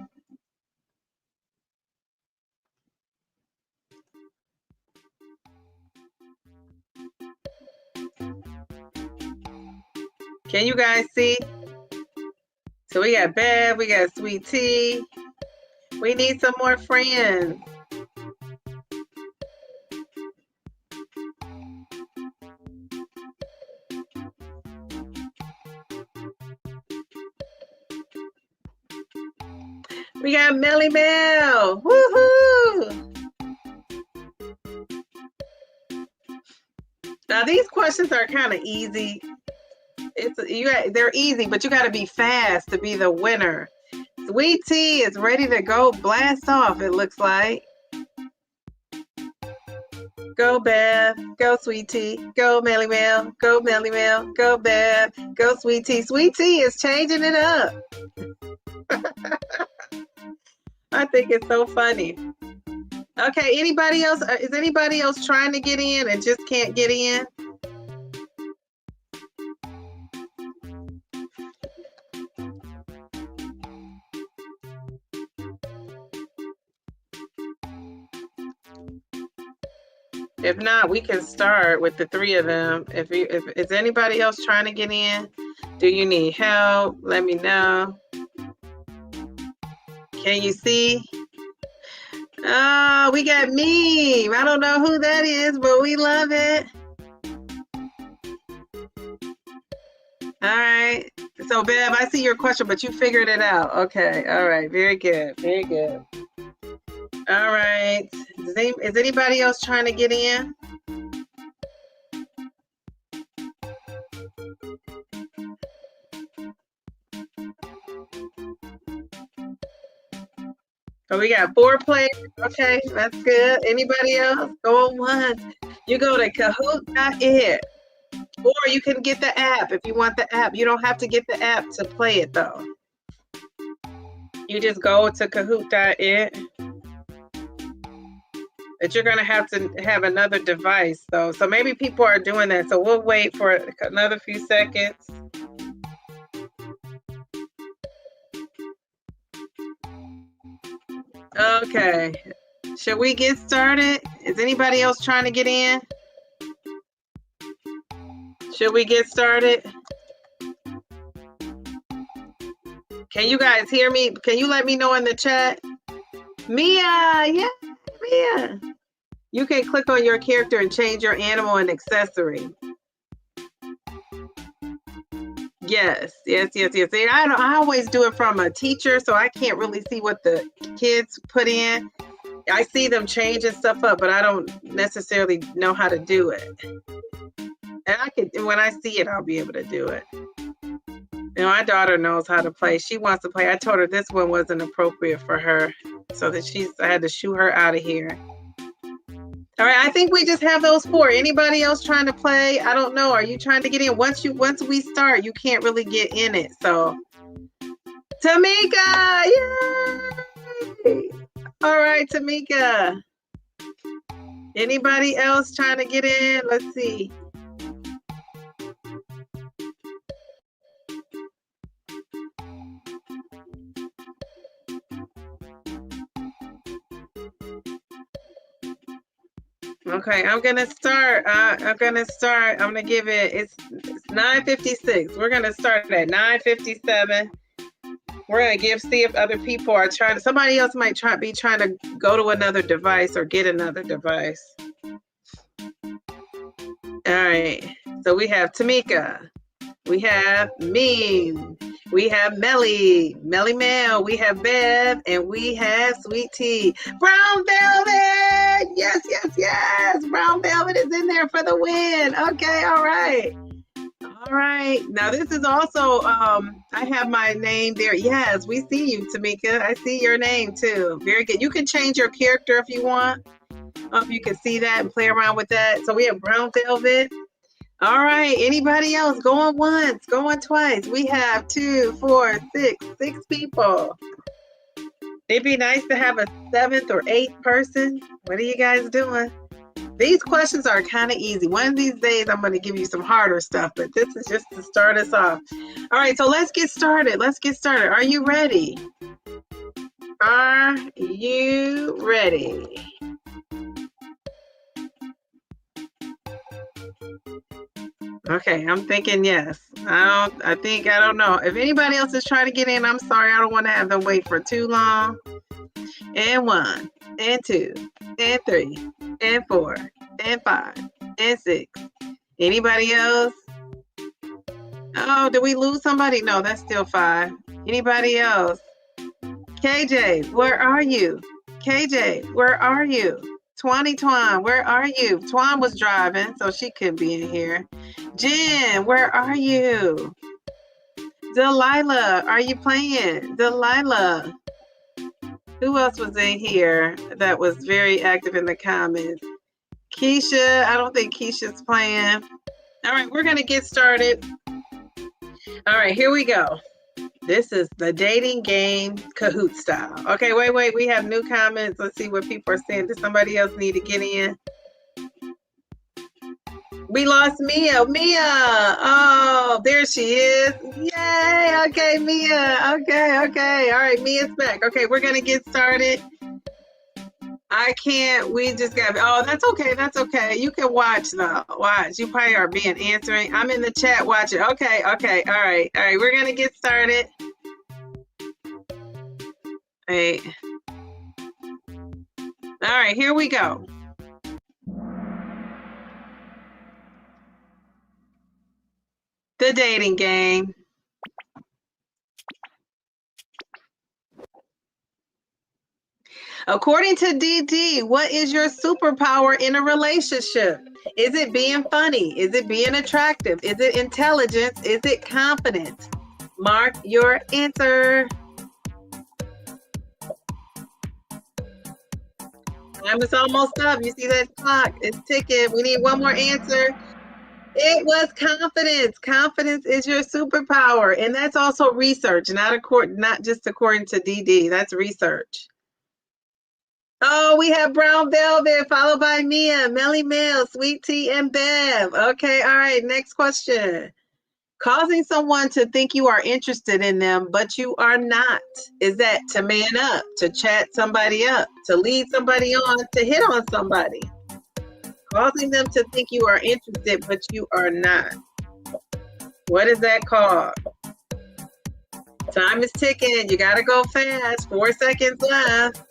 Can you guys see? So we got Bev, we got Sweet Tea. We need some more friends. We got Melly Mel. Woohoo! Now these questions are kind of easy. They're easy, but you got to be fast to be the winner. Sweet Tea is ready to go blast off, it looks like. Go Bev, go Sweet Tea, go Melly Mel, go Melly Mel, go Bev, go Sweet Tea. Sweet Tea is changing it up. I think it's so funny. Okay, anybody else? Is anybody else trying to get in and just can't get in? If not, we can start with the three of them. If is anybody else trying to get in? Do you need help? Let me know. Can you see? Oh, we got me. I don't know who that is, but we love it. All right. So, Bev, I see your question, but you figured it out. Okay. All right. Very good. Very good. All right. Is anybody else trying to get in? So we got 4 players. Okay, that's good. Anybody else? Go on once. You go to Kahoot.it. Or you can get the app if you want the app. You don't have to get the app to play it though. You just go to Kahoot.it. But you're gonna have to have another device though. So maybe people are doing that. So we'll wait for another few seconds. Okay. Should we get started? Is anybody else trying to get in? Should we get started? Can you guys hear me? Can you let me know in the chat? Mia, yeah, Mia. You can click on your character and change your animal and accessory. Yes. See, I always do it from a teacher, so I can't really see what the kids put in. I see them changing stuff up, but I don't necessarily know how to do it. And when I see it, I'll be able to do it. My daughter knows how to play. She wants to play. I told her this one wasn't appropriate for her, so that I had to shoo her out of here. All right, I think we just have those 4. Anybody else trying to play? I don't know. Are you trying to get in? Once we start, you can't really get in it. So, Tamika, yay! All right, Tamika. Anybody else trying to get in? Let's see. Okay, I'm gonna start. I'm gonna give it. It's 9:56. We're gonna start at 9:57. We're gonna see if other people are trying. Somebody else might be trying to go to another device or get another device. All right. So we have Tamika. We have me. We have Melly Mel. We have Bev, and we have Sweet Tea. Brown Velvet. Yes. Brown Velvet is in there for the win. Okay. All right. Now this is also. I have my name there. Yes, we see you, Tamika. I see your name too. Very good. You can change your character if you want. You can see that and play around with that. So we have Brown Velvet. All right. Anybody else? Going once, going twice. We have 2, 4, 6 people. It'd be nice to have a 7th or 8th person. What are you guys doing? These questions are kind of easy. One of these days, I'm going to give you some harder stuff, but this is just to start us off. All right. So let's get started. Are you ready? Are you ready? Okay, I'm thinking yes. I don't know. If anybody else is trying to get in, I'm sorry. I don't want to have them wait for too long. And 1, and 2, and 3, and 4, and 5, and 6. Anybody else? Oh, did we lose somebody? No, that's still 5. Anybody else? KJ, where are you? KJ, where are you? Twan, where are you? Twan was driving, so she couldn't be in here. Jen, where are you? Delilah, are you playing? Delilah. Who else was in here that was very active in the comments? Keisha, I don't think Keisha's playing. All right, we're going to get started. All right, here we go. This is the dating game Kahoot style. Okay, wait. We have new comments. Let's see what people are saying. Does somebody else need to get in? We lost Mia. Oh, there she is. Yay. Okay, Mia. Okay. All right, Mia's back. Okay, we're going to get started. We just got, that's okay. You can watch though. Watch. You probably are being answering. I'm in the chat watching. Okay. All right. We're going to get started. Hey. All right, here we go. The dating game. According to DD, what is your superpower in a relationship? Is it being funny? Is it being attractive? Is it intelligence? Is it confidence? Mark your answer. Time is almost up. You see that clock? It's ticking. We need one more answer. It was confidence. Confidence is your superpower. And that's also research, not just according to DD. That's research. Oh, we have Brown Velvet, followed by Mia, Melly Mel, Sweet Tea, and Bev. Okay, all right, next question. Causing someone to think you are interested in them, but you are not. Is that to man up, to chat somebody up, to lead somebody on, to hit on somebody? Causing them to think you are interested, but you are not. What is that called? Time is ticking. You got to go fast. 4 seconds left.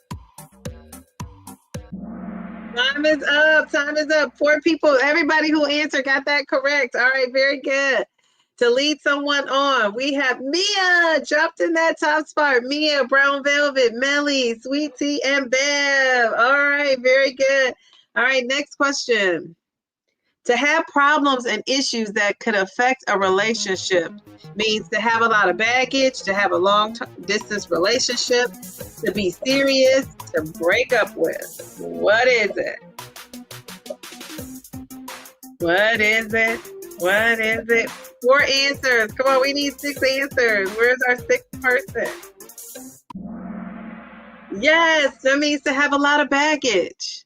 Time is up. Time is up. 4 people. Everybody who answered got that correct. All right, very good. To lead someone on, we have Mia dropped in that top spot. Mia, Brown Velvet, Melly, Sweet Tea, and Bev. All right, very good. All right, next question. To have problems and issues that could affect a relationship means to have a lot of baggage, to have a long distance relationship, to be serious, to break up with. What is it? What is it? What is it? 4 answers. Come on, we need 6 answers. Where's our 6th person? Yes, that means to have a lot of baggage.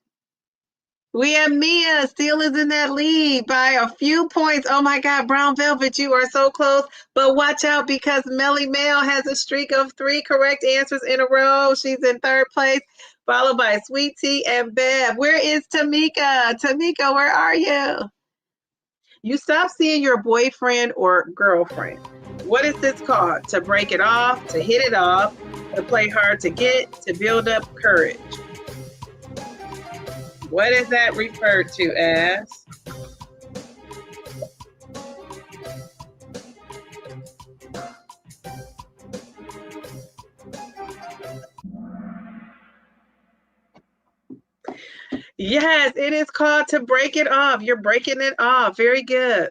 We have Mia still is in that lead by a few points. Oh my God, Brown Velvet, you are so close. But watch out because Melly Mel has a streak of 3 correct answers in a row. She's in 3rd place, followed by Sweet Tea and Bev. Where is Tamika? Tamika, where are you? You stop seeing your boyfriend or girlfriend. What is this called? To break it off, to hit it off, to play hard to get, to build up courage. What is that referred to as? Yes, it is called to break it off. You're breaking it off. Very good.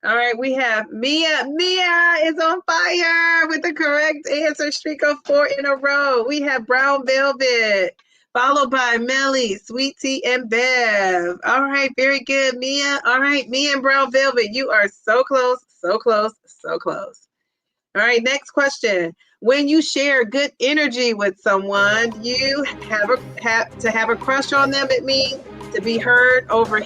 All right, we have Mia. Mia is on fire with the correct answer, streak of 4 in a row. We have Brown Velvet, followed by Melly, Sweet Tea, and Bev. All right, very good, Mia. All right, Mia and Brown Velvet, you are so close, so close, so close. All right, next question. When you share good energy with someone, you have to have a crush on them. It means to be head over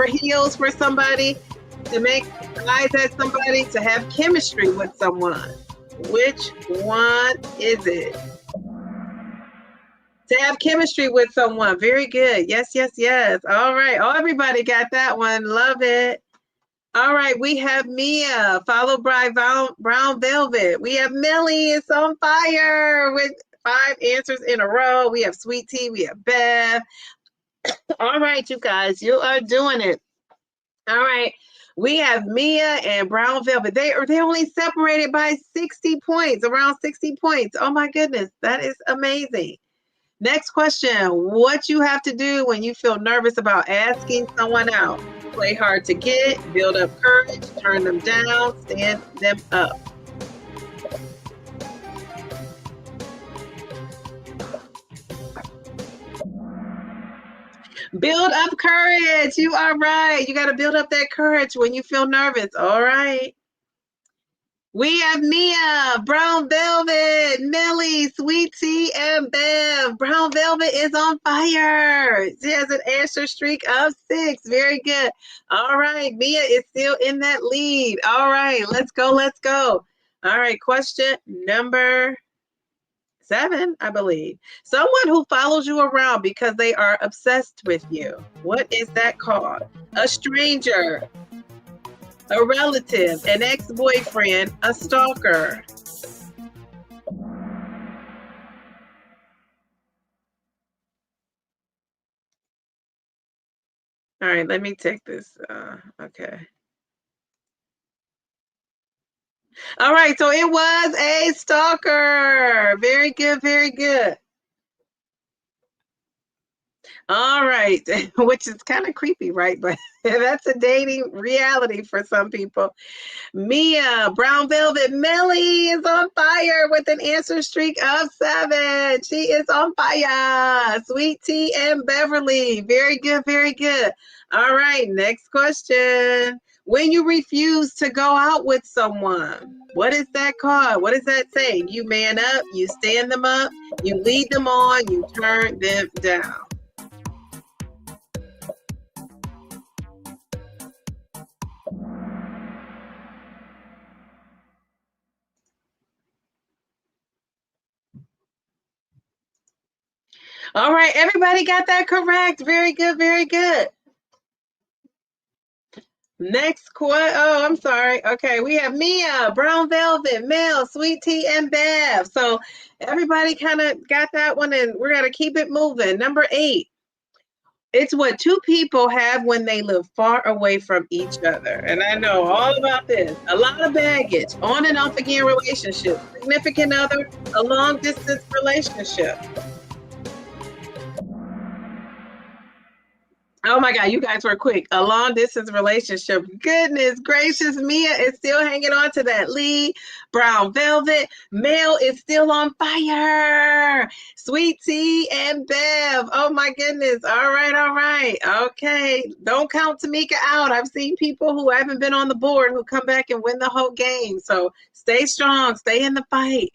heels for somebody, to make eyes at somebody, to have chemistry with someone. Which one is it? To have chemistry with someone. Very good. Yes, yes, yes. All right. Oh, everybody got that one. Love it. All right, we have Mia, followed by Brown Velvet. We have Millie, it's on fire with 5 answers in a row. We have Sweet Tea, we have Bev. All right, you guys, you are doing it. All right, we have Mia and Brown Velvet. They're only separated by 60 points, around 60 points. Oh my goodness, that is amazing. Next question, what you have to do when you feel nervous about asking someone out? Play hard to get, build up courage, turn them down, stand them up. Build up courage. You are right. You got to build up that courage when you feel nervous. All right. We have Mia, Brown Velvet, Millie, Sweet Tea, and Bev. Brown Velvet is on fire. She has an answer streak of 6. Very good. All right. Mia is still in that lead. All right. Let's go. Let's go. All right. Question number 7, I believe. Someone who follows you around because they are obsessed with you. What is that called? A stranger, a relative, an ex-boyfriend, a stalker. All right, let me take this. Okay. All right, so it was a stalker. Very good, very good. All right, which is kind of creepy, right? But that's a dating reality for some people. Mia, Brown Velvet, Millie is on fire with an answer streak of 7. She is on fire. Sweet Tea and Beverly. Very good, very good. All right, next question. When you refuse to go out with someone, what is that called? What does that say? You man up, you stand them up, you lead them on, you turn them down. All right, everybody got that correct. Very good, very good. Next oh, I'm sorry. Okay, we have Mia, Brown Velvet, Mel, Sweet Tea, and Bev. So everybody kind of got that one, and we're gonna keep it moving. Number 8. It's what two people have when they live far away from each other. And I know all about this. A lot of baggage, on and off again relationship, significant other, a long distance relationship. Oh my God, you guys were quick. A long distance relationship. Goodness gracious, Mia is still hanging on to that lead. Brown Velvet. Mel is still on fire. Sweet Tea and Bev. Oh my goodness. All right, all right. Okay. Don't count Tamika out. I've seen people who haven't been on the board who come back and win the whole game. So stay strong. Stay in the fight.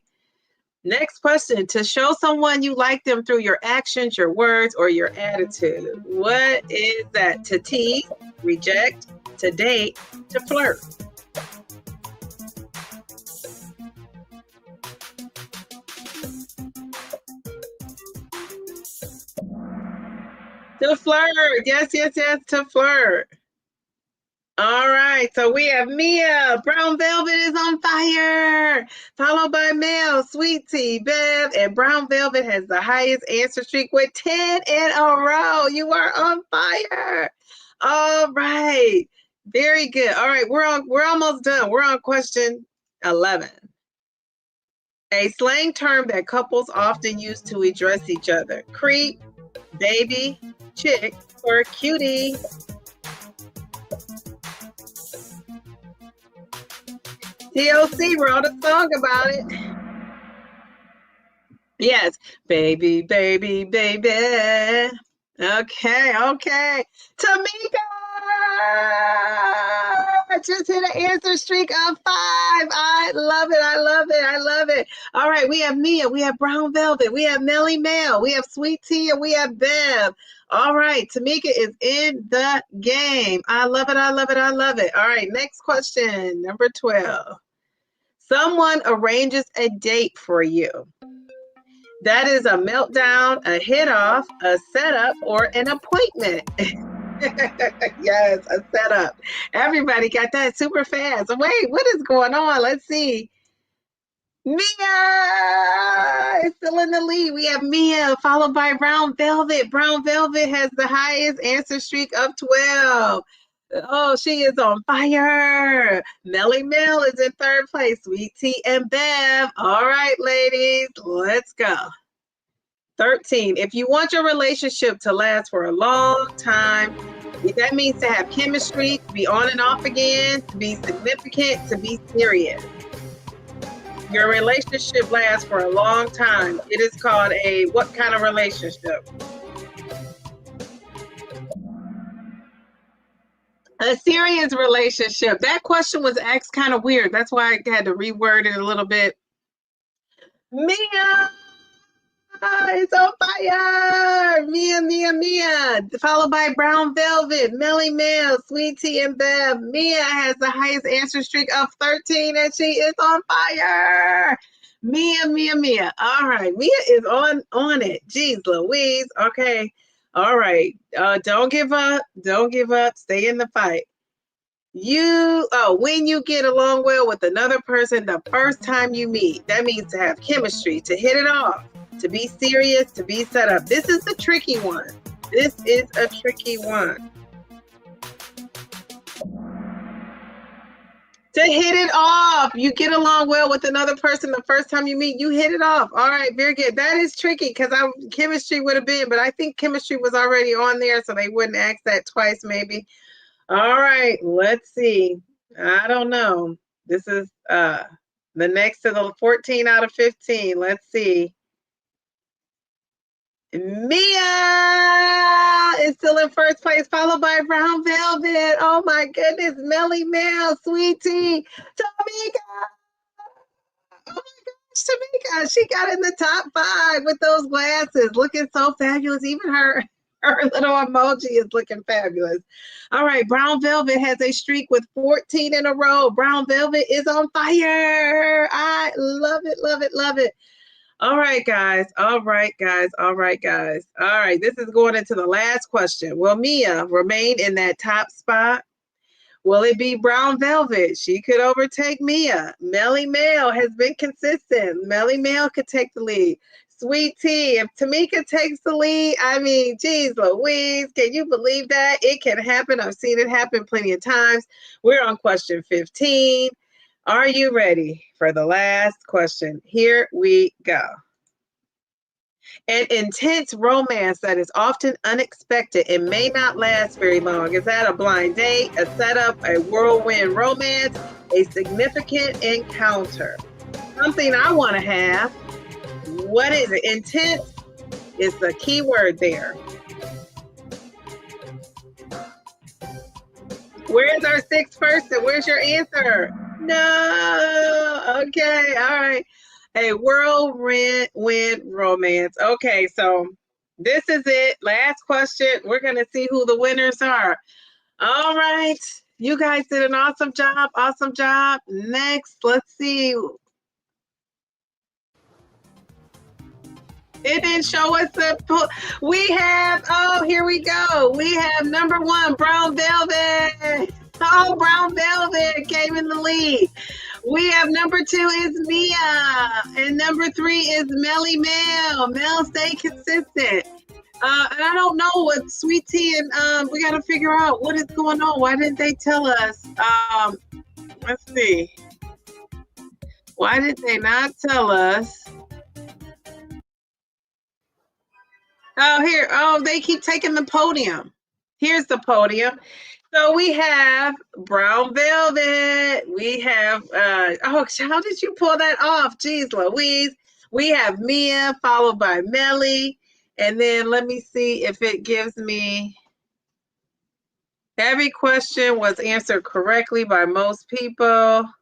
Next question. To show someone you like them through your actions, your words, or your attitude. What is that? To tease, reject, to date, to flirt. To flirt. Yes, yes, yes, to flirt. All right, so we have Mia. Brown Velvet is on fire, followed by Mel, Sweet Tea, Bev, and Brown Velvet has the highest answer streak with 10 in a row. You are on fire. All right, very good. All right, we're almost done. We're on question 11. A slang term that couples often use to address each other: creep, baby, chick, or cutie. TLC wrote a song about it. Yes, baby, baby, baby. Okay, okay. Tamika just hit an answer streak of 5. I love it. I love it. I love it. All right, we have Mia, we have Brown Velvet, we have Melly Mel, we have Sweet Tea, and we have Bev. All right, Tamika is in the game. I love it. I love it. I love it. All right, next question, number 12. Someone arranges a date for you. That is a meltdown, a hit off, a setup, or an appointment. Yes, a setup. Everybody got that super fast. Wait, what is going on? Let's see. Mia is still in the lead. We have Mia followed by Brown Velvet. Brown Velvet has the highest answer streak of 12. Oh, she is on fire. Melly Mel is in third place. Sweet Tea and Bev. All right, ladies, let's go. 13. If you want your relationship to last for a long time, that means to have chemistry, to be on and off again, to be significant, to be serious. Your relationship lasts for a long time. It is called a what kind of relationship? A serious relationship. That question was asked kind of weird. That's why I had to reword it a little bit. Mia is on fire. Mia, Mia, Mia. Followed by Brown Velvet, Melly Mel, Sweet Tea, and Bev. Mia has the highest answer streak of 13, and she is on fire. Mia, Mia, Mia. All right. Mia is on it. Jeez Louise. Okay. All right. Don't give up. Don't give up. Stay in the fight. When you get along well with another person the first time you meet, that means to have chemistry, to hit it off, to be serious, to be set up. This is the tricky one. This is a tricky one. To hit it off. You get along well with another person the first time you meet, you hit it off. All right, very good. That is tricky because chemistry would have been, but I think chemistry was already on there, so they wouldn't ask that twice, maybe. All right, let's see. I don't know. This is the next to the 14 out of 15. Let's see. Mia is still in first place, followed by Brown Velvet. Oh my goodness, Melly Mel, Sweet Tea, Tamika. Oh my gosh, Tamika, she got in the top 5 with those glasses, looking so fabulous. Even her little emoji is looking fabulous. All right, Brown Velvet has a streak with 14 in a row. Brown Velvet is on fire. I love it, love it, love it. All right, guys. All right, guys. All right, guys. All right, this is going into the last question. Will Mia remain in that top spot? Will it be Brown Velvet? She could overtake Mia. Melly Mel has been consistent. Melly Mel could take the lead. Sweet Tea, if Tamika takes the lead, I mean, geez Louise, can you believe that? It can happen. I've seen it happen plenty of times. We're on question 15. Are you ready for the last question? Here we go. An intense romance that is often unexpected and may not last very long. Is that a blind date, a setup, a whirlwind romance, a significant encounter? Something I want to have. What is it? Intense is the key word there. Where's our sixth person? Where's your answer? No. Okay. All right. A whirlwind romance. Okay. So this is it. Last question. We're going to see who the winners are. All right. You guys did an awesome job. Awesome job. Next, let's see. It didn't show us the. We have, oh, here we go. We have number 1, Brown Velvet. Oh, Brown Velvet came in the lead. We have number 2 is Mia. And number 3 is Melly Mel. Mel, stay consistent. And I don't know what Sweet Tea and we got to figure out what is going on. Why didn't they tell us? Let's see. Why did they not tell us? Oh, here. Oh, they keep taking the podium. Here's the podium. So we have Brown Velvet. We have, oh, how did you pull that off? Geez, Louise. We have Mia, followed by Melly. And then let me see if it gives me, every question was answered correctly by most people. Well,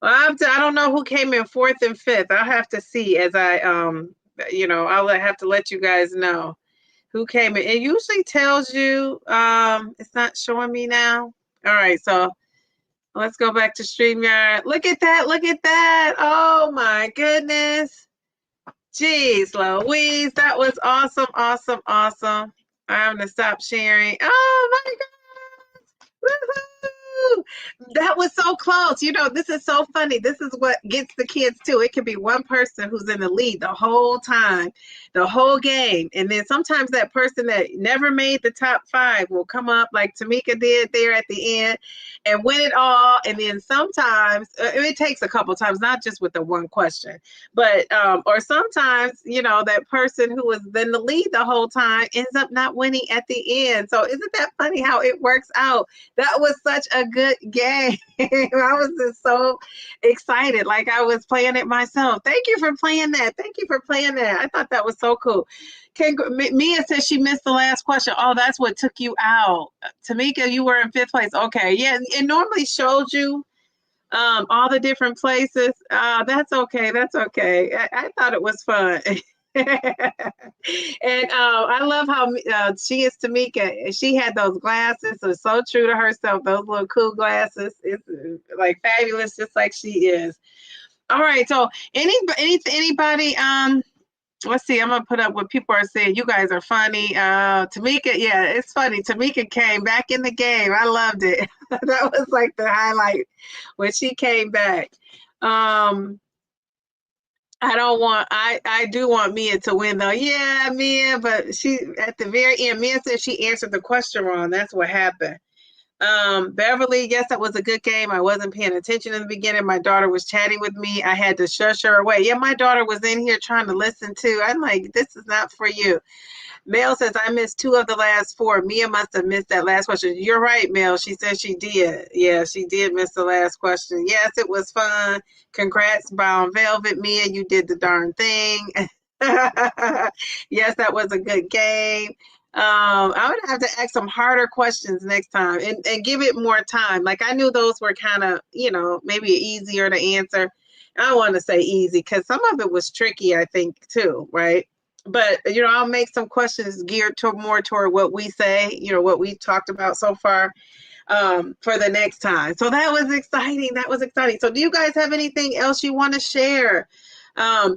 I don't know who came in 4th and 5th. I'll have to see as I, I'll have to let you guys know who came in. It usually tells you, it's not showing me now. All right, so let's go back to StreamYard. Look at that, look at that. Oh my goodness. Jeez, Louise, that was awesome, awesome, awesome. I'm gonna stop sharing. Oh my God. Woohoo! That was so close. This is so funny. This is what gets the kids too. It could be one person who's in the lead the whole time, the whole game. And then sometimes that person that never made the top 5 will come up like Tamika did there at the end and win it all. And then sometimes it takes a couple times, not just with the one question, but or sometimes, that person who was in the lead the whole time ends up not winning at the end. So isn't that funny how it works out? That was such a good game. I was just so excited, like I was playing it myself. Thank you for playing that. Thank you for playing that. I thought that was so cool. Mia says she missed the last question. Oh, that's what took you out. Tamika, you were in 5th place. Okay, yeah, it normally showed you all the different places. That's okay. That's okay. I thought it was fun. And I love how she is Tamika. She had those glasses, so true to herself. Those little cool glasses, it's like fabulous, just like she is. All right, so anybody? Let's see. I'm gonna put up what people are saying. You guys are funny. Tamika, yeah, it's funny. Tamika came back in the game. I loved it. That was like the highlight when she came back. I do want Mia to win though. Yeah, Mia, but she at the very end, Mia said she answered the question wrong. That's what happened. Beverly, yes, that was a good game. I wasn't paying attention in the beginning. My daughter was chatting with me. I had to shush her away. Yeah, my daughter was in here trying to listen too. I'm like, this is not for you. Mel says, I missed 2 of the last 4. Mia must have missed that last question. You're right, Mel. She said she did. Yeah, she did miss the last question. Yes, it was fun. Congrats, Brown Velvet. Mia, you did the darn thing. Yes, that was a good game. I would have to ask some harder questions next time and give it more time. Like I knew those were kind of, maybe easier to answer. I don't want to say easy because some of it was tricky, I think, too, right? But, I'll make some questions geared more toward what we say, what we talked about so far for the next time. So that was exciting. That was exciting. So do you guys have anything else you want to share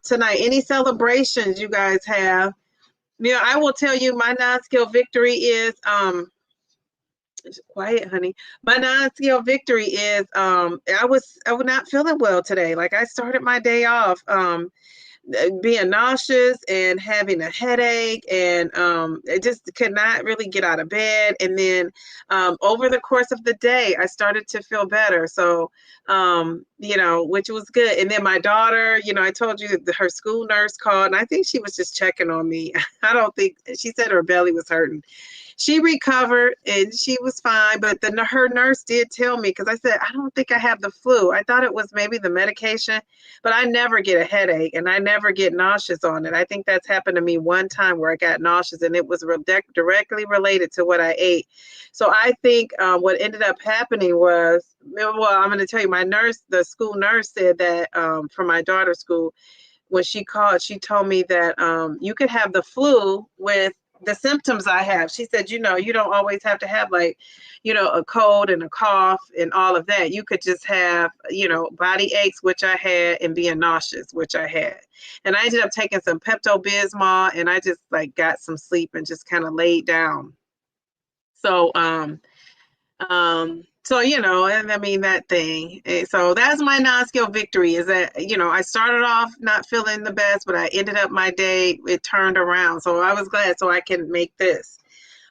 tonight? Any celebrations you guys have? I will tell you my non-skill victory is Quiet, honey. My non-scale victory is I was not feeling well today. Like I started my day off being nauseous and having a headache, and I just could not really get out of bed. And then over the course of the day, I started to feel better. So which was good. And then my daughter, I told you that her school nurse called, and I think she was just checking on me. I don't think she said her belly was hurting. She recovered and she was fine, but then her nurse did tell me, because I said, I don't think I have the flu. I thought it was maybe the medication, but I never get a headache and I never get nauseous on it. I think that's happened to me one time where I got nauseous, and it was directly related to what I ate. So I think what ended up happening was, well, I'm going to tell you, my nurse, the school nurse, said that for my daughter's school, when she called, she told me that you could have the flu with the symptoms I have. She said, you don't always have to have like, a cold and a cough and all of that. You could just have, body aches, which I had, and being nauseous, which I had. And I ended up taking some Pepto-Bismol, and I just like got some sleep and just kind of laid down. So, and I mean that thing. So that's my non-scale victory, is that, I started off not feeling the best, but I ended up my day, it turned around. So I was glad, so I can make this.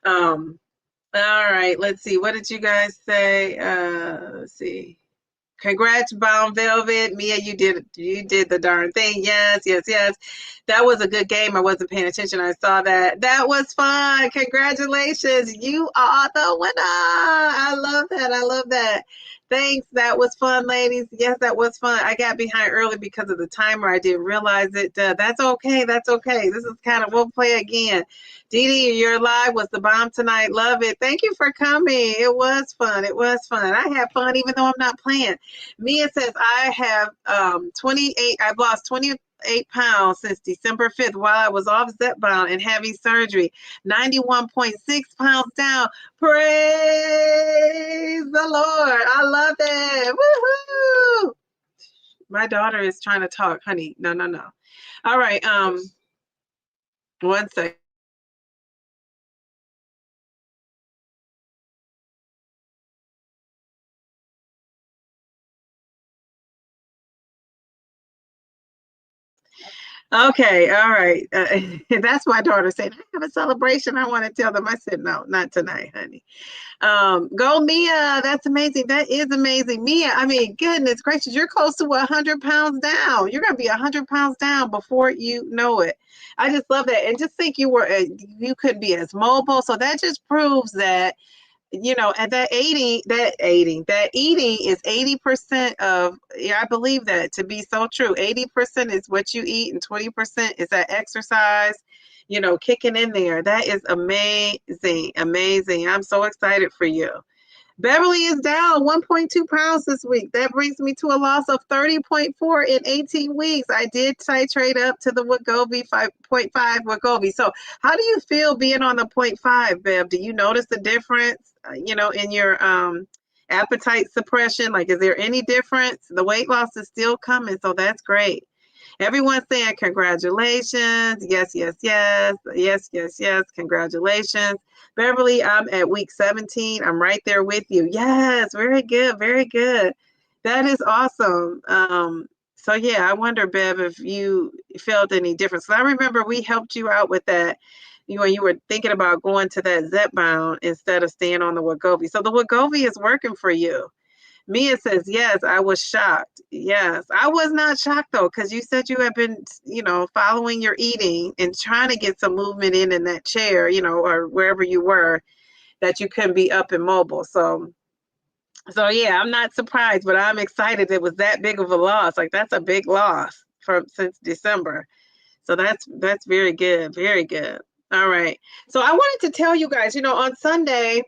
All right, let's see. What did you guys say? Let's see. Congrats, Bound Velvet. Mia, you did the darn thing. Yes, yes, yes. That was a good game. I wasn't paying attention. I saw that. That was fun. Congratulations. You are the winner. I love that. I love that. Thanks. That was fun, ladies. Yes, that was fun. I got behind early because of the timer. I didn't realize it. That's okay. That's okay. This is we'll play again. Dee Dee, your live was the bomb tonight. Love it. Thank you for coming. It was fun. It was fun. I had fun even though I'm not playing. Mia says, I have 28, I've lost 28 pounds since December 5th while I was off Zepbound and having surgery. 91.6 pounds down. Praise the Lord. I love that. Woohoo! My daughter is trying to talk, honey. No. All right. One second. Okay, all right. That's my daughter saying, I have a celebration. I want to tell them. I said, no, not tonight, honey. Go Mia. That's amazing. That is amazing. Mia, I mean, goodness gracious, you're close to 100 pounds down. You're going to be 100 pounds down before you know it. I just love that. And just think you could be as mobile. So that just proves that, and that eating is 80% of, I believe that to be so true. 80% is what you eat and 20% is that exercise, kicking in there. That is amazing. Amazing. I'm so excited for you. Beverly is down 1.2 pounds this week. That brings me to a loss of 30.4 in 18 weeks. I did titrate up to the Wegovy 5.5 Wegovy. So how do you feel being on the 0.5, Bev? Do you notice the difference, in your appetite suppression? Like, is there any difference? The weight loss is still coming, so that's great. Everyone's saying congratulations. Yes, yes, yes. Yes, yes, yes. Congratulations. Beverly, I'm at week 17. I'm right there with you. Yes, very good. Very good. That is awesome. So yeah, I wonder, Bev, if you felt any difference. I remember we helped you out with that when you were thinking about going to that Zepbound instead of staying on the Wegovy. So the Wegovy is working for you. Mia says, yes, I was shocked. Yes, I was not shocked though, because you said you had been, following your eating and trying to get some movement in that chair, or wherever you were, that you couldn't be up and mobile. So yeah, I'm not surprised, but I'm excited it was that big of a loss. Like that's a big loss since December. So that's very good. Very good. All right. So I wanted to tell you guys, on Sunday,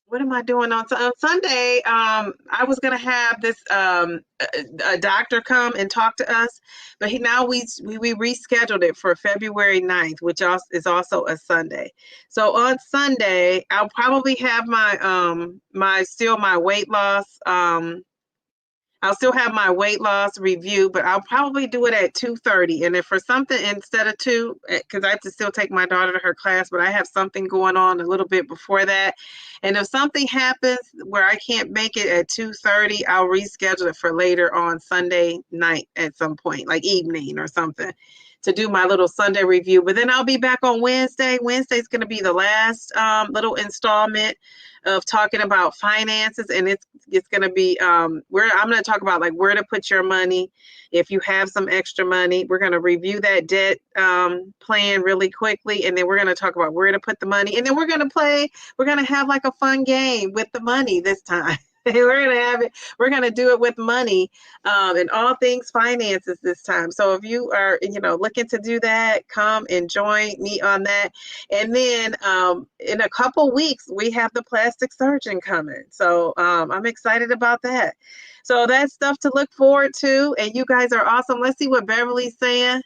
what am I doing on Sunday? I was gonna have this a doctor come and talk to us, but we rescheduled it for February 9th, which is also a Sunday. So on Sunday, I'll probably have my my weight loss I'll still have my weight loss review, but I'll probably do it at 2:30. And if for something instead of 2, because I have to still take my daughter to her class, but I have something going on a little bit before that. And if something happens where I can't make it at 2:30, I'll reschedule it for later on Sunday night at some point, like evening or something, to do my little Sunday review. But then I'll be back on Wednesday. Wednesday's going to be the last little installment of talking about finances, and it's going to be where I'm going to talk about like where to put your money if you have some extra money. We're going to review that debt plan really quickly, and then we're going to talk about where to put the money, and then we're going to have like a fun game with the money this time. We're gonna do it with money, and all things finances this time. So if you are, looking to do that, come and join me on that. And then in a couple weeks, we have the plastic surgeon coming. So I'm excited about that. So that's stuff to look forward to. And you guys are awesome. Let's see what Beverly's saying.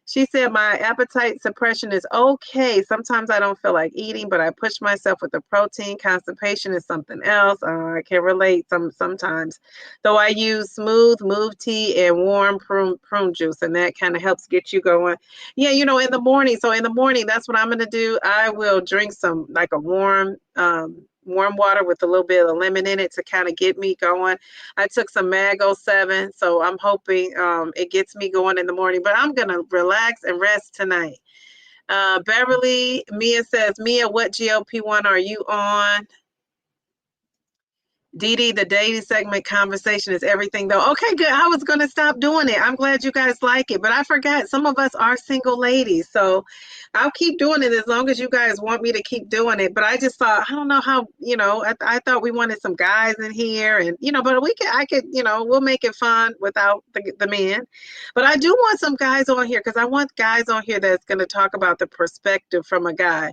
She said, my appetite suppression is okay. Sometimes I don't feel like eating, but I push myself with the protein. Constipation is something else. I can relate sometimes. Though I use smooth move tea and warm prune juice, and that kind of helps get you going. Yeah, in the morning. So in the morning, that's what I'm going to do. I will drink some, like a warm water with a little bit of lemon in it to kind of get me going. I took some Mago 7, so I'm hoping it gets me going in the morning, but I'm going to relax and rest tonight. Beverly, Mia says, Mia, what GLP-1 are you on? Dee Dee, the dating segment conversation is everything, though. Okay, good. I was going to stop doing it. I'm glad you guys like it, but I forgot some of us are single ladies, so I'll keep doing it as long as you guys want me to keep doing it. But I just thought, I don't know how, I thought we wanted some guys in here, and but we'll make it fun without the men. But I do want some guys on here because I want guys on here that's going to talk about the perspective from a guy.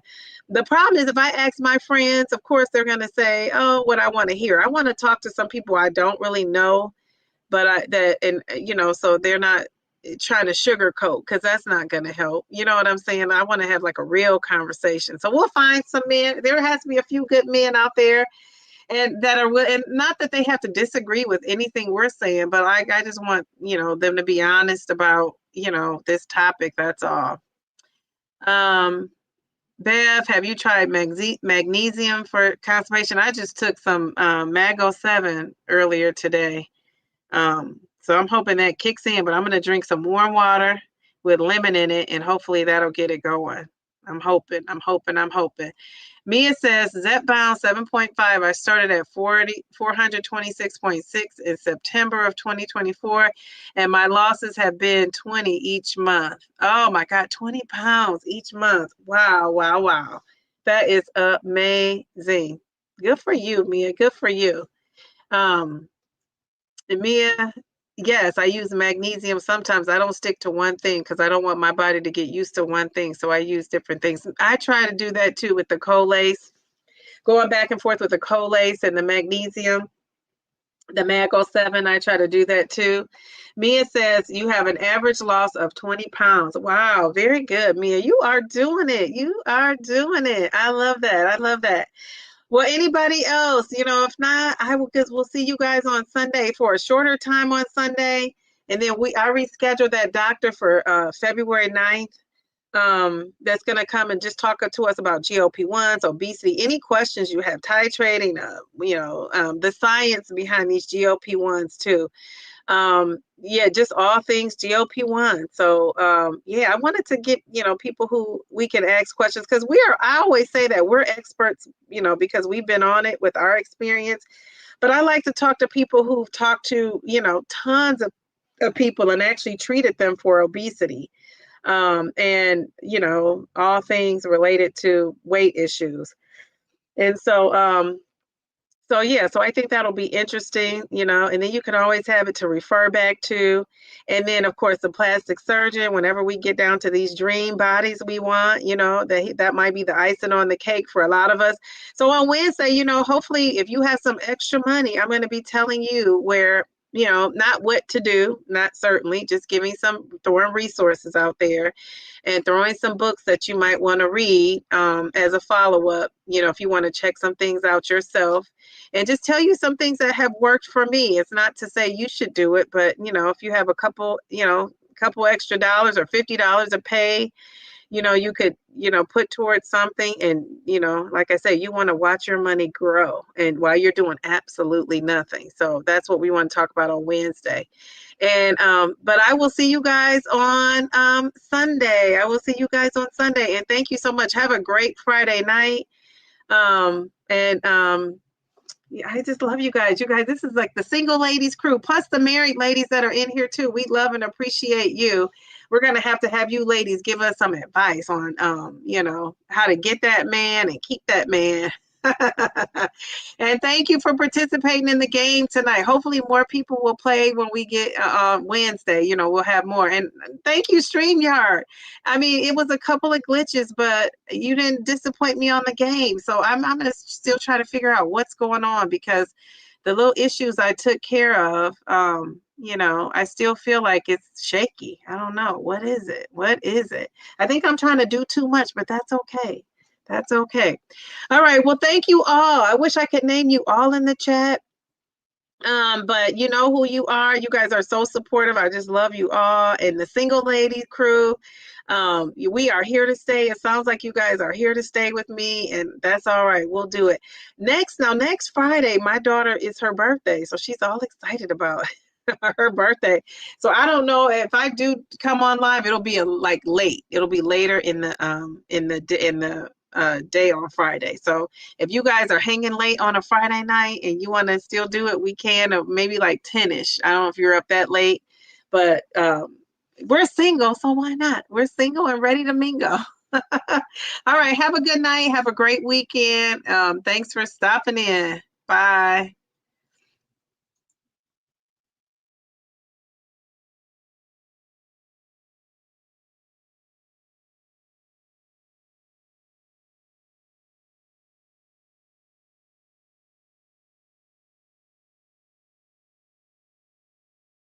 The problem is if I ask my friends, of course, they're going to say, oh, what I want to hear. I want to talk to some people I don't really know, but so they're not trying to sugarcoat, because that's not going to help. You know what I'm saying? I want to have like a real conversation. So we'll find some men. There has to be a few good men out there, and that are, and not that they have to disagree with anything we're saying, but I just want, them to be honest about, this topic. That's all. Bev, have you tried magnesium for constipation? I just took some Mago 7 earlier today. So I'm hoping that kicks in, but I'm going to drink some warm water with lemon in it, and hopefully that'll get it going. I'm hoping. Mia says, Zepbound 7.5. I started at 426.6 in September of 2024, and my losses have been 20 each month. Oh my God, 20 pounds each month. Wow. That is amazing. Good for you, Mia. Good for you. Mia, yes, I use magnesium. Sometimes I don't stick to one thing because I don't want my body to get used to one thing. So I use different things. I try to do that too with the Colace, going back and forth with the Colace and the magnesium, the Mago 7. I try to do that too. Mia says, you have an average loss of 20 pounds. Wow, very good, Mia. You are doing it. I love that. Well, anybody else, if not, we'll see you guys on Sunday for a shorter time on Sunday. And then I rescheduled that doctor for February 9th. That's going to come and just talk to us about GLP-1s, obesity, any questions you have, titrating, the science behind these GLP-1s too. Just all things GLP-1. So I wanted to get people who we can ask questions, because I always say that we're experts, because we've been on it with our experience. But I like to talk to people who've talked to tons of people and actually treated them for obesity, and all things related to weight issues. And so I think that'll be interesting, and then you can always have it to refer back to. And then, of course, the plastic surgeon, whenever we get down to these dream bodies we want, that might be the icing on the cake for a lot of us. So on Wednesday, hopefully if you have some extra money, I'm going to be telling you where, not what to do, not certainly, just throwing resources out there and throwing some books that you might want to read as a follow-up, if you want to check some things out yourself. and just tell you some things that have worked for me. It's not to say you should do it, but if you have a couple, couple extra dollars or $50 to pay, you could, put towards something. And, like I say, you want to watch your money grow and while you're doing absolutely nothing. So that's what we want to talk about on Wednesday. And, but I will see you guys on Sunday. I will see you guys on Sunday. And thank you so much. Have a great Friday night. Yeah, I just love you guys. You guys, this is like the single ladies crew, plus the married ladies that are in here too. We love and appreciate you. We're gonna have you ladies give us some advice on, how to get that man and keep that man. And thank you for participating in the game tonight. Hopefully more people will play when we get Wednesday. We'll have more. And thank you, StreamYard. I mean, it was a couple of glitches, but you didn't disappoint me on the game. So I'm going to still try to figure out what's going on, because the little issues I took care of, I still feel like it's shaky. I don't know. What is it? What is it? I think I'm trying to do too much, but that's okay. That's okay. All right. Well, thank you all. I wish I could name you all in the chat. But you know who you are. You guys are so supportive. I just love you all. And the single lady crew, we are here to stay. It sounds like you guys are here to stay with me, and that's all right. We'll do it. Next Friday, my daughter, is her birthday. So she's all excited about her birthday. So I don't know if I do come on live, it'll be like late. It'll be later in the day on Friday. So if you guys are hanging late on a Friday night and you want to still do it, we can, or maybe like 10ish. I don't know if you're up that late, but we're single, so why not? We're single and ready to mingle. All right. Have a good night. Have a great weekend. Thanks for stopping in. Bye.